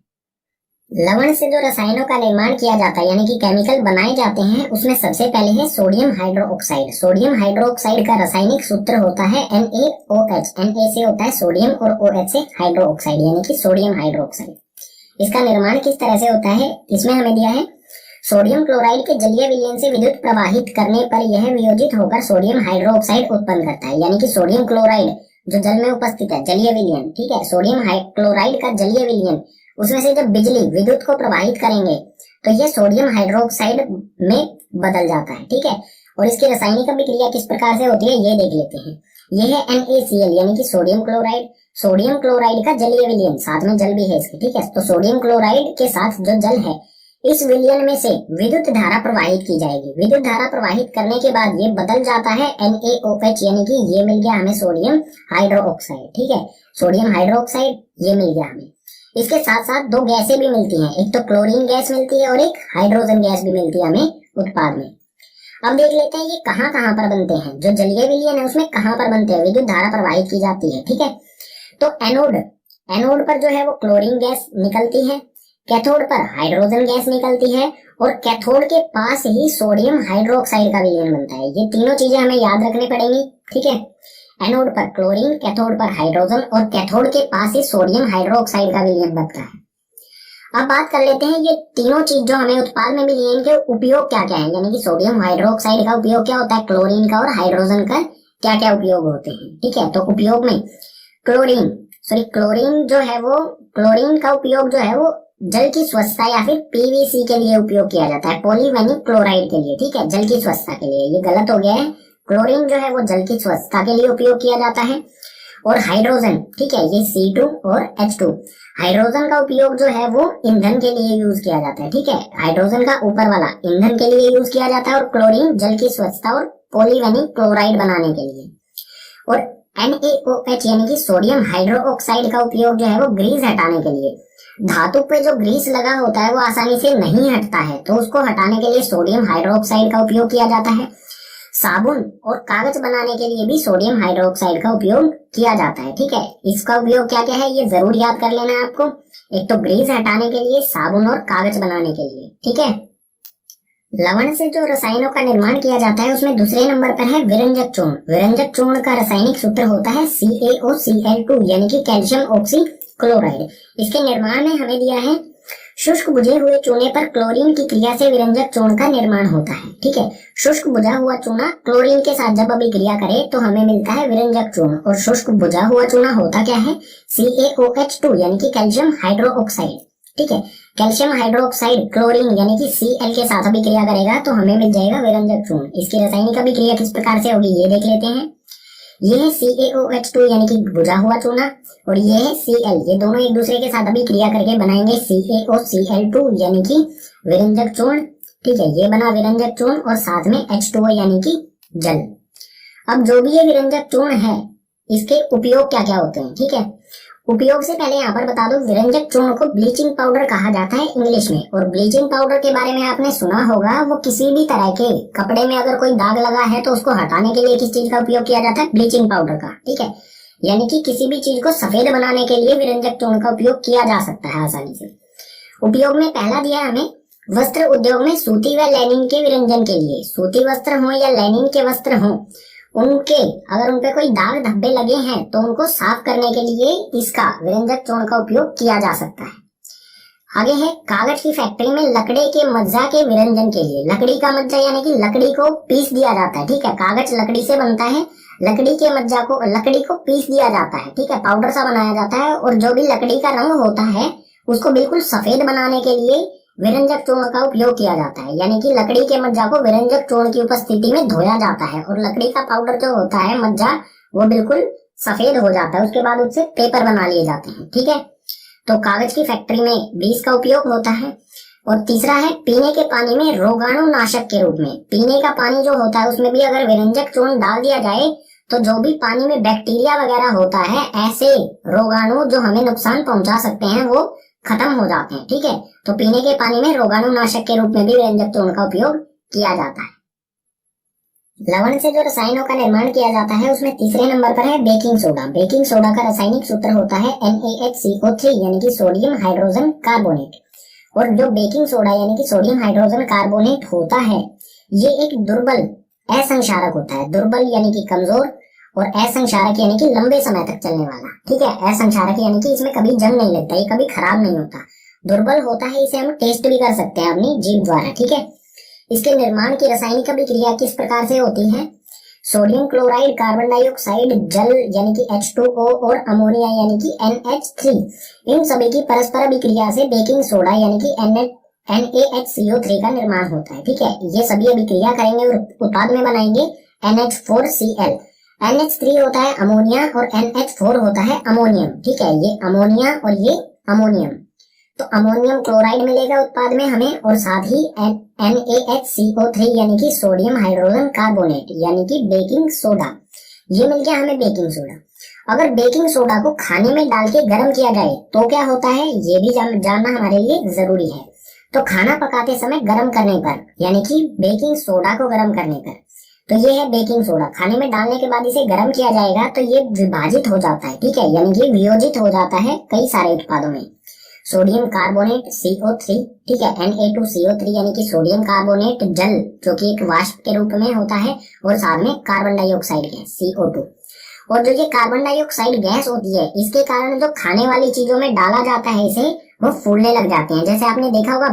लवण से जो रसायनों का निर्माण किया जाता है यानी कि केमिकल बनाए जाते हैं, उसमें सबसे पहले है सोडियम हाइड्रोक्साइड। सोडियम हाइड्रोक्साइड का रासायनिक सूत्र होता है NaOH। Na से होता है सोडियम और OH से हाइड्रोक्साइड यानी कि सोडियम हाइड्रोक्साइड। इसका निर्माण किस तरह से होता है, इसमें हमें दिया है सोडियम क्लोराइड के जलीय विलयन से विद्युत प्रवाहित करने पर यह वियोजित होकर सोडियम हाइड्रोक्साइड उत्पन्न करता है। यानी कि सोडियम क्लोराइड जो जल में उपस्थित है, जलीय विलयन, ठीक है, सोडियम क्लोराइड का जलीय विलयन, उसमें से जब बिजली विद्युत को प्रवाहित करेंगे तो यह सोडियम हाइड्रोक्साइड में बदल जाता है, ठीक है। और इसकी रासायनिक अभिक्रिया किस प्रकार से होती है ये देख लेते हैं। यह है NaCl यानी कि सोडियम क्लोराइड। सोडियम क्लोराइड का जलीय विलयन, साथ में जल भी है इसके, ठीक है। तो सोडियम क्लोराइड के साथ जो जल है, इस विलयन में से विद्युत धारा प्रवाहित की जाएगी। विद्युत धारा प्रवाहित करने के बाद ये बदल जाता है NaOH यानी कि ये मिल गया हमें सोडियम हाइड्रोक्साइड, ठीक है। सोडियम हाइड्रोक्साइड ये मिल गया हमें। इसके साथ साथ दो गैसें भी मिलती हैं, एक तो क्लोरीन गैस मिलती है और एक हाइड्रोजन गैस भी मिलती है हमें उत्पाद में। अब देख लेते हैं ये कहाँ कहाँ पर बनते हैं। जो जलीय विलयन है उसमें कहाँ पर बनते हैं, विद्युत धारा प्रवाहित की जाती है, ठीक है। तो एनोड पर जो है वो क्लोरीन गैस निकलती है, कैथोड पर हाइड्रोजन गैस निकलती है और कैथोड के पास ही सोडियम हाइड्रोक्साइड का विलयन बनता है। ये तीनों चीजें हमें याद रखनी पड़ेंगी, ठीक है। एनोड पर क्लोरीन, कैथोड पर हाइड्रोजन और कैथोड के पास ही सोडियम हाइड्रोक्साइड का विलयन बनता है। अब बात कर लेते हैं ये तीनों चीज जो हमें उत्पाद में मिली है, इनके उपयोग क्या क्या है। यानी कि सोडियम हाइड्रोक्साइड का उपयोग क्या होता है, क्लोरीन का और हाइड्रोजन का क्या क्या उपयोग होते हैं, ठीक है। तो उपयोग में क्लोरीन जो है वो, क्लोरीन का उपयोग जो है वो जल की स्वच्छता या फिर PVC के लिए उपयोग किया जाता है, पॉलीवेनिक क्लोराइड के लिए, ठीक है, जल की स्वच्छता के लिए। ये गलत हो गया है, क्लोरीन जो है वो जल की स्वच्छता के लिए उपयोग किया जाता है। और हाइड्रोजन, ठीक है, ये C2 और H2, हाइड्रोजन का उपयोग जो है वो ईंधन के लिए यूज किया जाता है, ठीक है। हाइड्रोजन का ऊपर वाला ईंधन के लिए यूज किया जाता है और क्लोरीन जल की स्वच्छता और पॉलीवेनिक क्लोराइड बनाने के लिए। और NaOH यानी कि सोडियम हाइड्रोक्साइड का उपयोग जो है वो ग्रीस हटाने के लिए। धातु पे जो ग्रीस लगा होता है वो आसानी से नहीं हटता है, तो उसको हटाने के लिए सोडियम हाइड्रोक्साइड का उपयोग किया जाता है। साबुन और कागज बनाने के लिए भी सोडियम हाइड्रोक्साइड का उपयोग किया जाता है, ठीक है। इसका उपयोग क्या क्या है ये जरूर याद कर लेना है आपको। एक तो ग्रीस हटाने के लिए, साबुन और कागज बनाने के लिए, ठीक है। लवण से जो रसायनों का निर्माण किया जाता है उसमें दूसरे नंबर पर है विरंजक चूर्ण। विरंजक चूर्ण का रासायनिक सूत्र होता है CaOCl2 यानी कि कैल्शियम ऑक्सी क्लोराइड। इसके निर्माण में हमें दिया है शुष्क बुझे हुए चूने पर क्लोरीन की क्रिया से विरंजक चूर्ण का निर्माण होता है, ठीक है। शुष्क बुझा हुआ चूना क्लोरीन के साथ जब अभिक्रिया करे तो हमें मिलता है विरंजक चूर्ण। और शुष्क बुझा हुआ चूना होता क्या है, CaOH2 यानी कि कैल्शियम हाइड्रोक्साइड, ठीक है। कैल्शियम हाइड्रोक्साइड क्लोरीन यानी कि Cl के साथ अभिक्रिया करेगा तो हमें मिल जाएगा विरंजक चूर्ण। इसकी रासायनिक अभिक्रिया किस प्रकार से होगी ये देख लेते हैं। ये है CaOH2 यानी कि बुझा हुआ चूना और ये है Cl, ये दोनों एक दूसरे के साथ अभी क्रिया करके बनाएंगे CaOCl2 यानी कि विरंजक चूर्ण, ठीक है। ये बना विरंजक चूर्ण और साथ में H2O यानी कि जल। अब जो भी ये विरंजक चूर्ण है इसके उपयोग क्या क्या होते हैं, ठीक है। उपयोग से पहले यहाँ पर बता दो, विरंजक चूर्ण को ब्लीचिंग पाउडर कहा जाता है इंग्लिश में। और ब्लीचिंग पाउडर के बारे में आपने सुना होगा, वो किसी भी तरह के कपड़े में अगर कोई दाग लगा है तो उसको हटाने के लिए किस चीज का उपयोग किया जाता है, ब्लीचिंग पाउडर का, ठीक है। यानी कि किसी भी चीज को सफेद बनाने के लिए विरंजक चूर्ण का उपयोग किया जा सकता है आसानी से। उपयोग में पहला दिया हमें वस्त्र उद्योग में सूती व लैनिन के विरंजन के लिए। सूती वस्त्र हो या लैनिन के वस्त्र हो, उनके अगर उनपे कोई दाग धब्बे लगे हैं तो उनको साफ करने के लिए इसका विरंजक चूर्ण का उपयोग किया जा सकता है। आगे है कागज की फैक्ट्री में लकड़ी के मज्जा के विरंजन के लिए। लकड़ी का मज्जा यानी कि लकड़ी को पीस दिया जाता है, ठीक है। कागज लकड़ी से बनता है, लकड़ी के मज्जा को, लकड़ी को पीस दिया जाता है, ठीक है, पाउडर सा बनाया जाता है। और जो भी लकड़ी का रंग होता है उसको बिल्कुल सफेद बनाने के लिए विरंजक चूर्ण का उपयोग किया जाता है। यानी कि लकड़ी के मज्जा को विरंजक चूर्ण की उपस्थिति में धोया जाता है और लकड़ी का पाउडर जो होता है मज्जा वो बिल्कुल सफेद हो जाता है। उसके बाद उससे पेपर बना लिए जाते हैं, ठीक है। तो कागज की फैक्ट्री में भी इसका उपयोग होता है। और तीसरा है पीने के पानी में रोगाणु नाशक के रूप में। पीने का पानी जो होता है उसमें भी अगर विरंजक चूर्ण डाल दिया जाए तो जो भी पानी में बैक्टीरिया वगैरह होता है, ऐसे रोगाणु जो हमें नुकसान पहुंचा सकते हैं वो खत्म हो जाते हैं, ठीक है। तो पीने के पानी में रोगाणु नाशक के रूप में भी विरंजक चूर्ण का उपयोग किया जाता है। लवण से जो रसायनों का निर्माण किया जाता है उसमें तीसरे नंबर पर है बेकिंग सोडा। बेकिंग सोडा का रासायनिक सूत्र होता है NaHCO3 यानी कि सोडियम हाइड्रोजन कार्बोनेट। और जो बेकिंग सोडा यानी कि सोडियम हाइड्रोजन कार्बोनेट होता है, ये एक दुर्बल असंक्षारक होता है। दुर्बल यानी कि कमजोर, और असंक्षारक यानी कि लंबे समय तक चलने वाला। ठीक है, असंक्षारक यानी कि इसमें कभी जंग नहीं लगता, ये कभी खराब नहीं होता। दुर्बल होता है, इसे हम टेस्ट भी कर सकते हैं अपनी जीभ द्वारा। ठीक है, इसके निर्माण की रासायनिक अभिक्रिया किस प्रकार से होती है? सोडियम क्लोराइड, कार्बन डाइऑक्साइड, जल यानी कि H2O और अमोनिया यानी कि NH3, इन सभी की परस्पर अभिक्रिया से बेकिंग सोडा यानी कि NaHCO3 का निर्माण होता है। ठीक है, ये सभी अभिक्रिया करेंगे और उत्पाद में बनाएंगे NH4Cl। NH3 होता है अमोनिया और NH4 होता है अमोनियम। ठीक है, ये अमोनिया और ये अमोनियम, तो अमोनियम क्लोराइड मिलेगा उत्पाद में हमें, और साथ ही NaHCO3 यानी कि सोडियम हाइड्रोजन कार्बोनेट यानी कि बेकिंग सोडा, ये मिल गया हमें बेकिंग सोडा। अगर बेकिंग सोडा को खाने में डाल के गर्म किया जाए तो क्या होता है, ये भी जानना हमारे लिए जरूरी है। तो खाना पकाते समय गर्म करने पर यानी कि बेकिंग सोडा को गर्म करने पर, तो ये है बेकिंग सोडा। खाने में डालने के बाद इसे गर्म किया जाएगा तो ये विभाजित हो जाता है। ठीक है, यानी कि वियोजित हो जाता है कई सारे उत्पादों में। सोडियम कार्बोनेट CO3, ठीक है, Na2CO3 यानी कि सोडियम कार्बोनेट जल, जो कि एक वाष्प के रूप में होता है, और साथ में कार्बन डाइऑक्साइड गैस CO2। और जो ये कार्बन डाइऑक्साइड गैस होती है, इसके कारण जो खाने वाली चीजों में डाला जाता है इसे, वो फूलने लग जाते हैं। जैसे आपने देखा होगा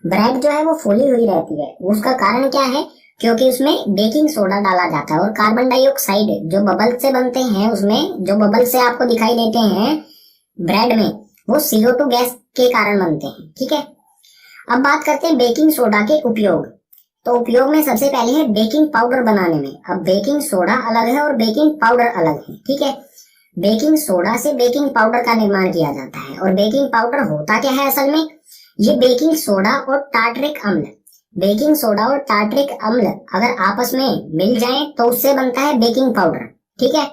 ब्रेड जो है वो फूली हुई रहती है। उसका कारण क्या है? क्योंकि उसमें बेकिंग सोडा डाला जाता है, और कार्बन डाइऑक्साइड जो बबल से बनते हैं, उसमें जो बबल से आपको दिखाई देते हैं ब्रेड में, वो CO2 गैस के कारण बनते हैं। ठीक है, अब बात करते हैं बेकिंग सोडा के उपयोग। तो उपयोग में सबसे पहले है बेकिंग पाउडर बनाने में। अब बेकिंग सोडा अलग है और बेकिंग पाउडर अलग है। ठीक है, बेकिंग सोडा से बेकिंग पाउडर का निर्माण किया जाता है। और बेकिंग पाउडर होता क्या है असल में? ये बेकिंग सोडा और टार्टरिक अम्ल, बेकिंग सोडा और टार्टरिक अम्ल अगर आपस में मिल जाएं तो उससे बनता है बेकिंग पाउडर। ठीक है,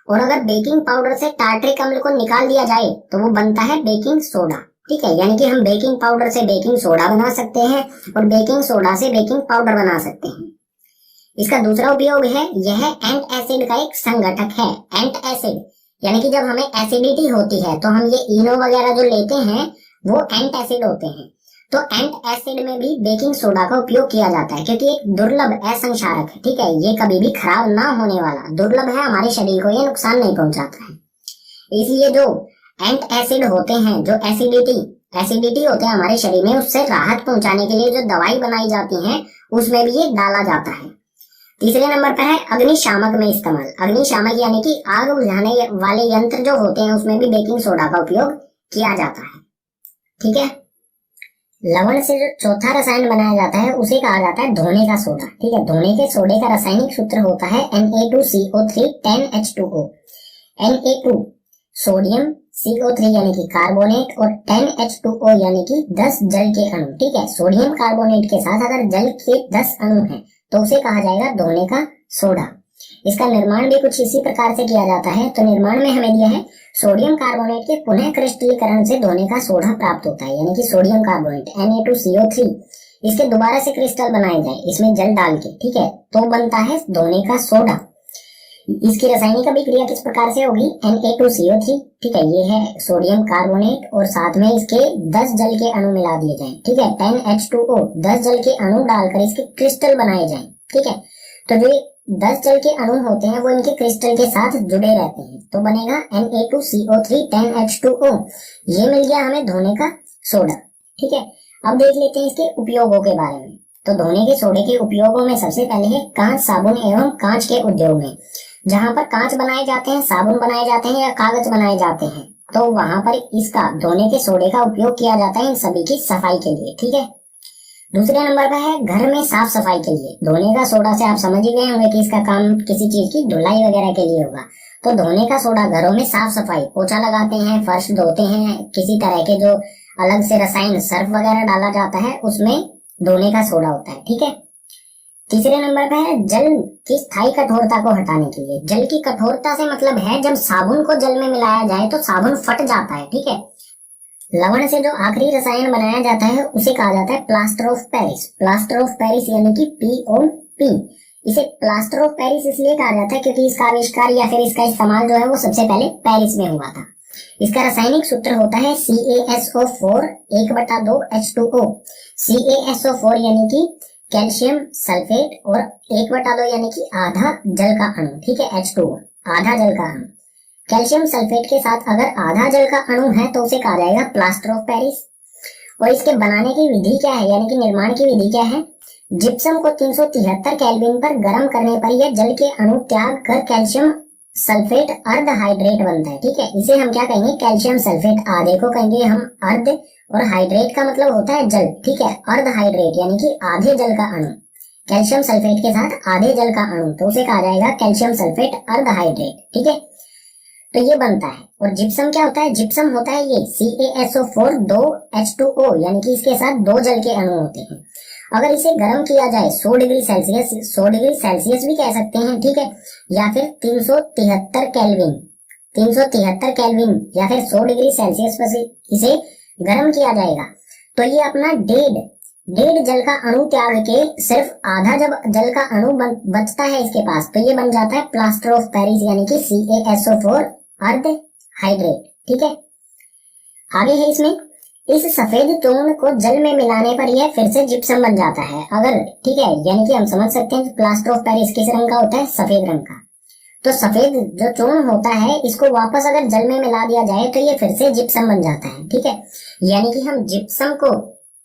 और अगर बेकिंग पाउडर से टार्टरिक अम्ल को निकाल दिया जाए तो वो बनता है बेकिंग सोडा। ठीक है, यानी कि हम बेकिंग पाउडर से बेकिंग सोडा बना सकते हैं और बेकिंग सोडा से बेकिंग पाउडर बना सकते हैं। इसका दूसरा उपयोग है, यह एंट एसिड का एक संघटक है। एंट एसिड यानी कि जब हमें एसिडिटी होती है तो हम ये इनो वगैरह जो लेते हैं वो एंट एसिड होते हैं। तो एंट एसिड में भी बेकिंग सोडा का उपयोग किया जाता है, क्योंकि एक दुर्लभ असंक्षारक है। ठीक है, ये कभी भी खराब ना होने वाला, दुर्लभ है, हमारे शरीर को ये नुकसान नहीं पहुंचाता है। इसलिए जो एंट एसिड होते हैं, जो एसिडिटी होते हैं हमारे शरीर में, उससे राहत पहुंचाने के लिए जो दवाई बनाई जाती है उसमें भी ये डाला जाता है। तीसरे नंबर पर है अग्निशामक में इस्तेमाल। अग्निशामक यानी कि आग बुझाने वाले यंत्र जो होते हैं उसमें भी बेकिंग सोडा का उपयोग किया जाता है। ठीक है, लवण से जो चौथा रसायन बनाया जाता है उसे कहा जाता है धोने का सोडा। ठीक है, धोने के सोडे का रासायनिक सूत्र होता है Na2CO3 10H2O। Na2 sodium, CO3 यानी कि कार्बोनेट, और 10H2O यानी कि 10 जल के अणु। ठीक है, सोडियम कार्बोनेट के साथ अगर जल के 10 अणु हैं तो उसे कहा जाएगा धोने का सोडा। इसका निर्माण भी कुछ इसी प्रकार से किया जाता है। तो निर्माण में हमें दिया है सोडियम कार्बोनेट के पुनः क्रिस्टलीकरण से धोने का सोडा प्राप्त होता है, यानी कि सोडियम कार्बोनेट Na2CO3, इसके दोबारा से क्रिस्टल बनाए जाए इसमें जल डाल के। ठीक है, तो बनता है धोने का सोडा। इसकी रासायनिक अभिक्रिया किस प्रकार से होगी? Na2CO3, ठीक है, ये है सोडियम कार्बोनेट, और साथ में इसके 10 जल के अणु मिला दिए जाएं। ठीक है, 10H2O 10 जल के अणु डालकर इसके क्रिस्टल बनाए जाएं। ठीक है, तो जो 10 जल के अणु होते हैं वो इनके क्रिस्टल के साथ जुड़े रहते हैं, तो बनेगा Na2CO3 10H2O। ये मिल गया हमें धोने का सोडा। ठीक है, अब देख लेते हैं इसके उपयोगों के बारे में। तो धोने के सोडे के उपयोगों में सबसे पहले है कांच, साबुन एवं कांच के उद्योग में। जहां पर कांच बनाए जाते हैं, साबुन बनाए जाते हैं या कागज बनाए जाते हैं, तो वहां पर इसका धोने के सोडे का उपयोग किया जाता है इन सभी की सफाई के लिए। ठीक है, दूसरे नंबर पर है घर में साफ सफाई के लिए। धोने का सोडा से आप समझ ही गए होंगे कि इसका काम किसी चीज की धुलाई वगैरह के लिए होगा। तो धोने का सोडा घरों में साफ सफाई, पोछा लगाते हैं, फर्श धोते हैं, किसी तरह के जो अलग से रसायन सर्फ वगैरह डाला जाता है उसमें धोने का सोडा होता है। ठीक है, तीसरे नंबर पे है जल की स्थायी कठोरता को हटाने के लिए। जल की कठोरता से मतलब है जब साबुन को जल में मिलाया जाए तो साबुन फट जाता है। ठीक है, लवण से जो आखिरी रसायन बनाया जाता है उसे कहा जाता है plaster of Paris. Plaster of Paris यानी कि POP। इसे प्लास्टर ऑफ पेरिस इसलिए कहा जाता है क्योंकि इसका आविष्कार या फिर इसका इस्तेमाल जो है वो सबसे पहले पेरिस में हुआ था। इसका रासायनिक सूत्र होता है CaSO4 1/2H2O। CaSO4 यानी कि कैल्शियम सल्फेट और 1/2 यानी कि आधा जल का अणु, ठीक है, H2O आधा जल का अणु। कैल्शियम सल्फेट के साथ अगर आधा जल का अणु है तो उसे कहा जाएगा प्लास्टर ऑफ पेरिस। और इसके बनाने की विधि क्या है, यानी कि निर्माण की विधि क्या है? जिप्सम को 373 केल्विन पर गर्म करने पर यह जल के अणु त्याग कर कैल्शियम सल्फेट अर्ध हाइड्रेट बनता है, ठीक है। इसे हम क्या कहेंगे? Calcium sulphate. आधे को कहेंगे हम अर्ध, और हाइड्रेट का मतलब होता है जल, ठीक है। अर्ध हाइड्रेट यानी कि आधे जल का अणु, कैल्शियम सल्फेट के साथ आधे जल का अणु, तो उसे कहा जाएगा कैल्शियम सल्फेट अर्ध हाइड्रेट, ठीक है। तो ये बनता है। और जिप्सम क्या होता है? जिप्सम होता है ये CaSO4 2H2O, यानी कि इसके साथ दो जल के अणु होते हैं। अगर इसे गर्म किया जाए 100 डिग्री सेल्सियस, 100 डिग्री सेल्सियस भी कह सकते हैं, ठीक है, या फिर 373 केल्विन, 373 केल्विन या फिर 100 डिग्री सेल्सियस पर इसे गर्म किया जाएगा तो ये अपना डेढ़ जल का अणु त्याग के सिर्फ आधा जब जल का अणु बचता है इसके पास, तो ये बन जाता है प्लास्टर ऑफ पेरिस, यानी कि CaSO4 अर्ध हाइड्रेट, ठीक है। आगे है इसमें, इस सफेद चूर्ण को जल में मिलाने पर यह फिर से जिप्सम बन जाता है अगर, ठीक है, यानी कि हम समझ सकते हैं प्लास्टर ऑफ पेरिस किस रंग का होता है? सफेद रंग का। तो सफेद जो चूर्ण होता है इसको वापस अगर जल में मिला दिया जाए तो ये फिर से जिप्सम बन जाता है, ठीक है। यानी कि हम जिप्सम को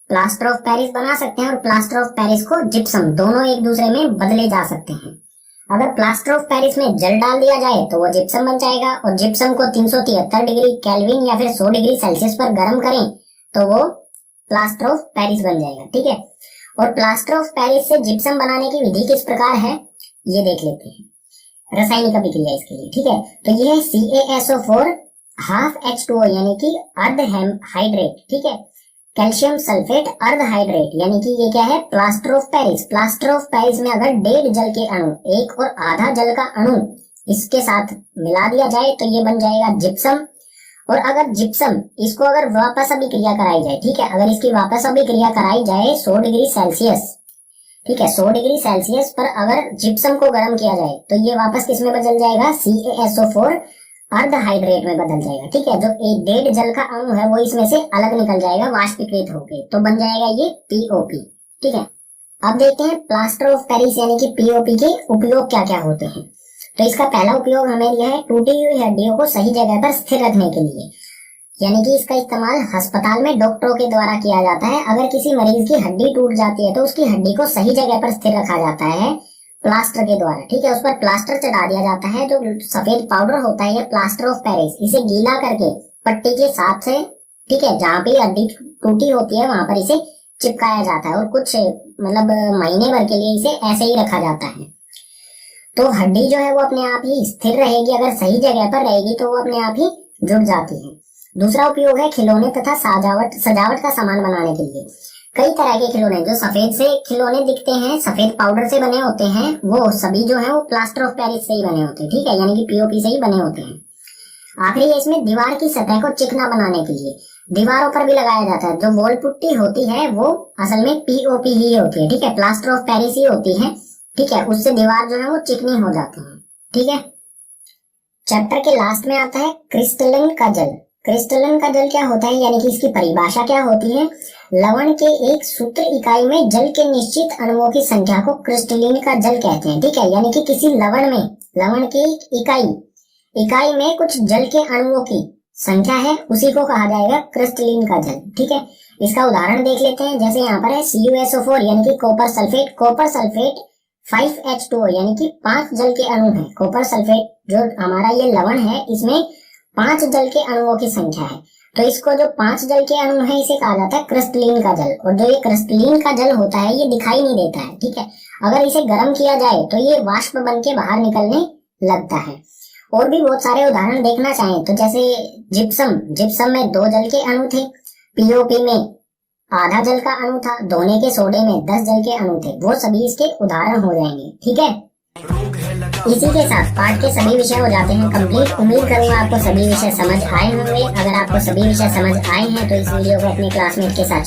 प्लास्टर ऑफ पेरिस बना सकते हैं और प्लास्टर ऑफ पेरिस को जिप्सम, दोनों एक दूसरे में बदले जा सकते हैं। अगर प्लास्टर ऑफ पेरिस में जल डाल दिया जाए तो वो जिप्सम बन जाएगा, और जिप्सम को 373 डिग्री केल्विन या फिर 100 डिग्री सेल्सियस पर गर्म करें तो वो प्लास्टर ऑफ पेरिस बन जाएगा, ठीक है। और प्लास्टर ऑफ पेरिस से जिप्सम बनाने की विधि किस प्रकार है ये देख लेते हैं, रासायनिक अभिक्रिया इसके लिए, ठीक है। तो ये है CaSO4 हाफ H2O यानी कि अर्ध हाइड्रेट, ठीक है, कैल्शियम सल्फेट अर्ध हाइड्रेट, यानी कि ये क्या है? Plaster of Paris. Plaster of Paris में अगर डेढ़ जल के अणु, एक और आधा जल का अणु इसके साथ मिला दिया जाए तो ये बन जाएगा जिप्सम। और अगर जिप्सम इसको अगर वापस अभिक्रिया कराई जाए, ठीक है, अगर इसकी वापस अभिक्रिया कराई जाए 100 डिग्री सेल्सियस, ठीक है, 100 डिग्री सेल्सियस पर अगर जिप्सम को गर्म किया जाए तो ये वापस किस में बदल जाएगा? CaSO4 अर्ध हाइड्रेट में बदल जाएगा, ठीक है। जो एक डेढ़ जल का अणु है वो इसमें से अलग निकल जाएगा वाष्पीकृत होकर, तो बन जाएगा ये POP, ठीक है। अब देखते हैं प्लास्टर ऑफ पेरिस यानी कि POP के उपयोग क्या क्या होते हैं। तो इसका पहला उपयोग हमें यह है टूटी हुई हड्डियों को सही जगह पर स्थिर रखने के लिए, यानी कि इसका इस्तेमाल अस्पताल में डॉक्टरों के द्वारा किया जाता है। अगर किसी मरीज की हड्डी टूट जाती है तो उसकी हड्डी को सही जगह पर स्थिर रखा जाता है प्लास्टर के द्वारा, ठीक है। उस पर प्लास्टर चढ़ा दिया जाता है, जो सफेद पाउडर होता है ये प्लास्टर ऑफ पेरिस, इसे गीला करके पट्टी के साथ से, ठीक है, जहाँ पे हड्डी टूटी होती है वहां पर इसे चिपकाया जाता है और कुछ मतलब महीने भर के लिए इसे ऐसे ही रखा जाता है। तो हड्डी जो है वो अपने आप ही स्थिर रहेगी, अगर सही जगह पर रहेगी तो वो अपने आप ही जुड़ जाती है। दूसरा उपयोग है खिलौने तथा सजावट का सामान बनाने के लिए। कई तरह के खिलौने, जो सफेद से खिलौने दिखते हैं, सफेद पाउडर से बने होते हैं, वो सभी जो है वो प्लास्टर ऑफ पेरिस से ही बने होते हैं, ठीक है, यानी कि POP से ही बने होते हैं। आखिरी है इसमें दीवार की सतह को चिकना बनाने के लिए दीवारों पर भी लगाया जाता है। जो वॉल पुट्टी होती है वो असल में POP ही होती है, ठीक है, प्लास्टर ऑफ पेरिस ही होती है, ठीक है, उससे दीवार जो है वो चिकनी हो जाती है, ठीक है। चैप्टर के लास्ट में आता है क्रिस्टलन का जल। क्रिस्टलन का जल क्या होता है, यानी कि इसकी परिभाषा क्या होती है? लवण के एक सूत्र इकाई में जल के निश्चित अणुओं की संख्या को क्रिस्टलीन का जल कहते हैं, ठीक है। यानी कि किसी लवण की इकाई में कुछ जल के अणुओं की संख्या है, उसी को कहा जाएगा क्रिस्टलीन का जल, ठीक है। इसका उदाहरण देख लेते हैं, जैसे यहाँ पर है CuSO4 यानी कि कॉपर सल्फेट 5H2O यानी कि 5 जल के अणु है। कॉपर सल्फेट जो हमारा ये लवण है इसमें 5 जल के अणुओं की संख्या है, तो इसको जो 5 जल के अणु है इसे कहा जाता है क्रिस्टलीन का जल। और जो ये क्रिस्टलीन का जल होता है ये दिखाई नहीं देता है, ठीक है। अगर इसे गर्म किया जाए तो ये वाष्प बन के बाहर निकलने लगता है। और भी बहुत सारे उदाहरण देखना चाहें तो जैसे जिप्सम में 2 जल के अणु थे, POP में आधा जल का अणु था, धोने के सोडे में 10 जल के अणु थे, वो सभी इसके उदाहरण हो जाएंगे, ठीक है। इसी के साथ पाठ के सभी विषय हो जाते हैं कंप्लीट। उम्मीद करूंगा आपको सभी विषय समझ आए होंगे। अगर आपको सभी विषय समझ आए हैं तो इस वीडियो को अपने क्लासमेट के साथ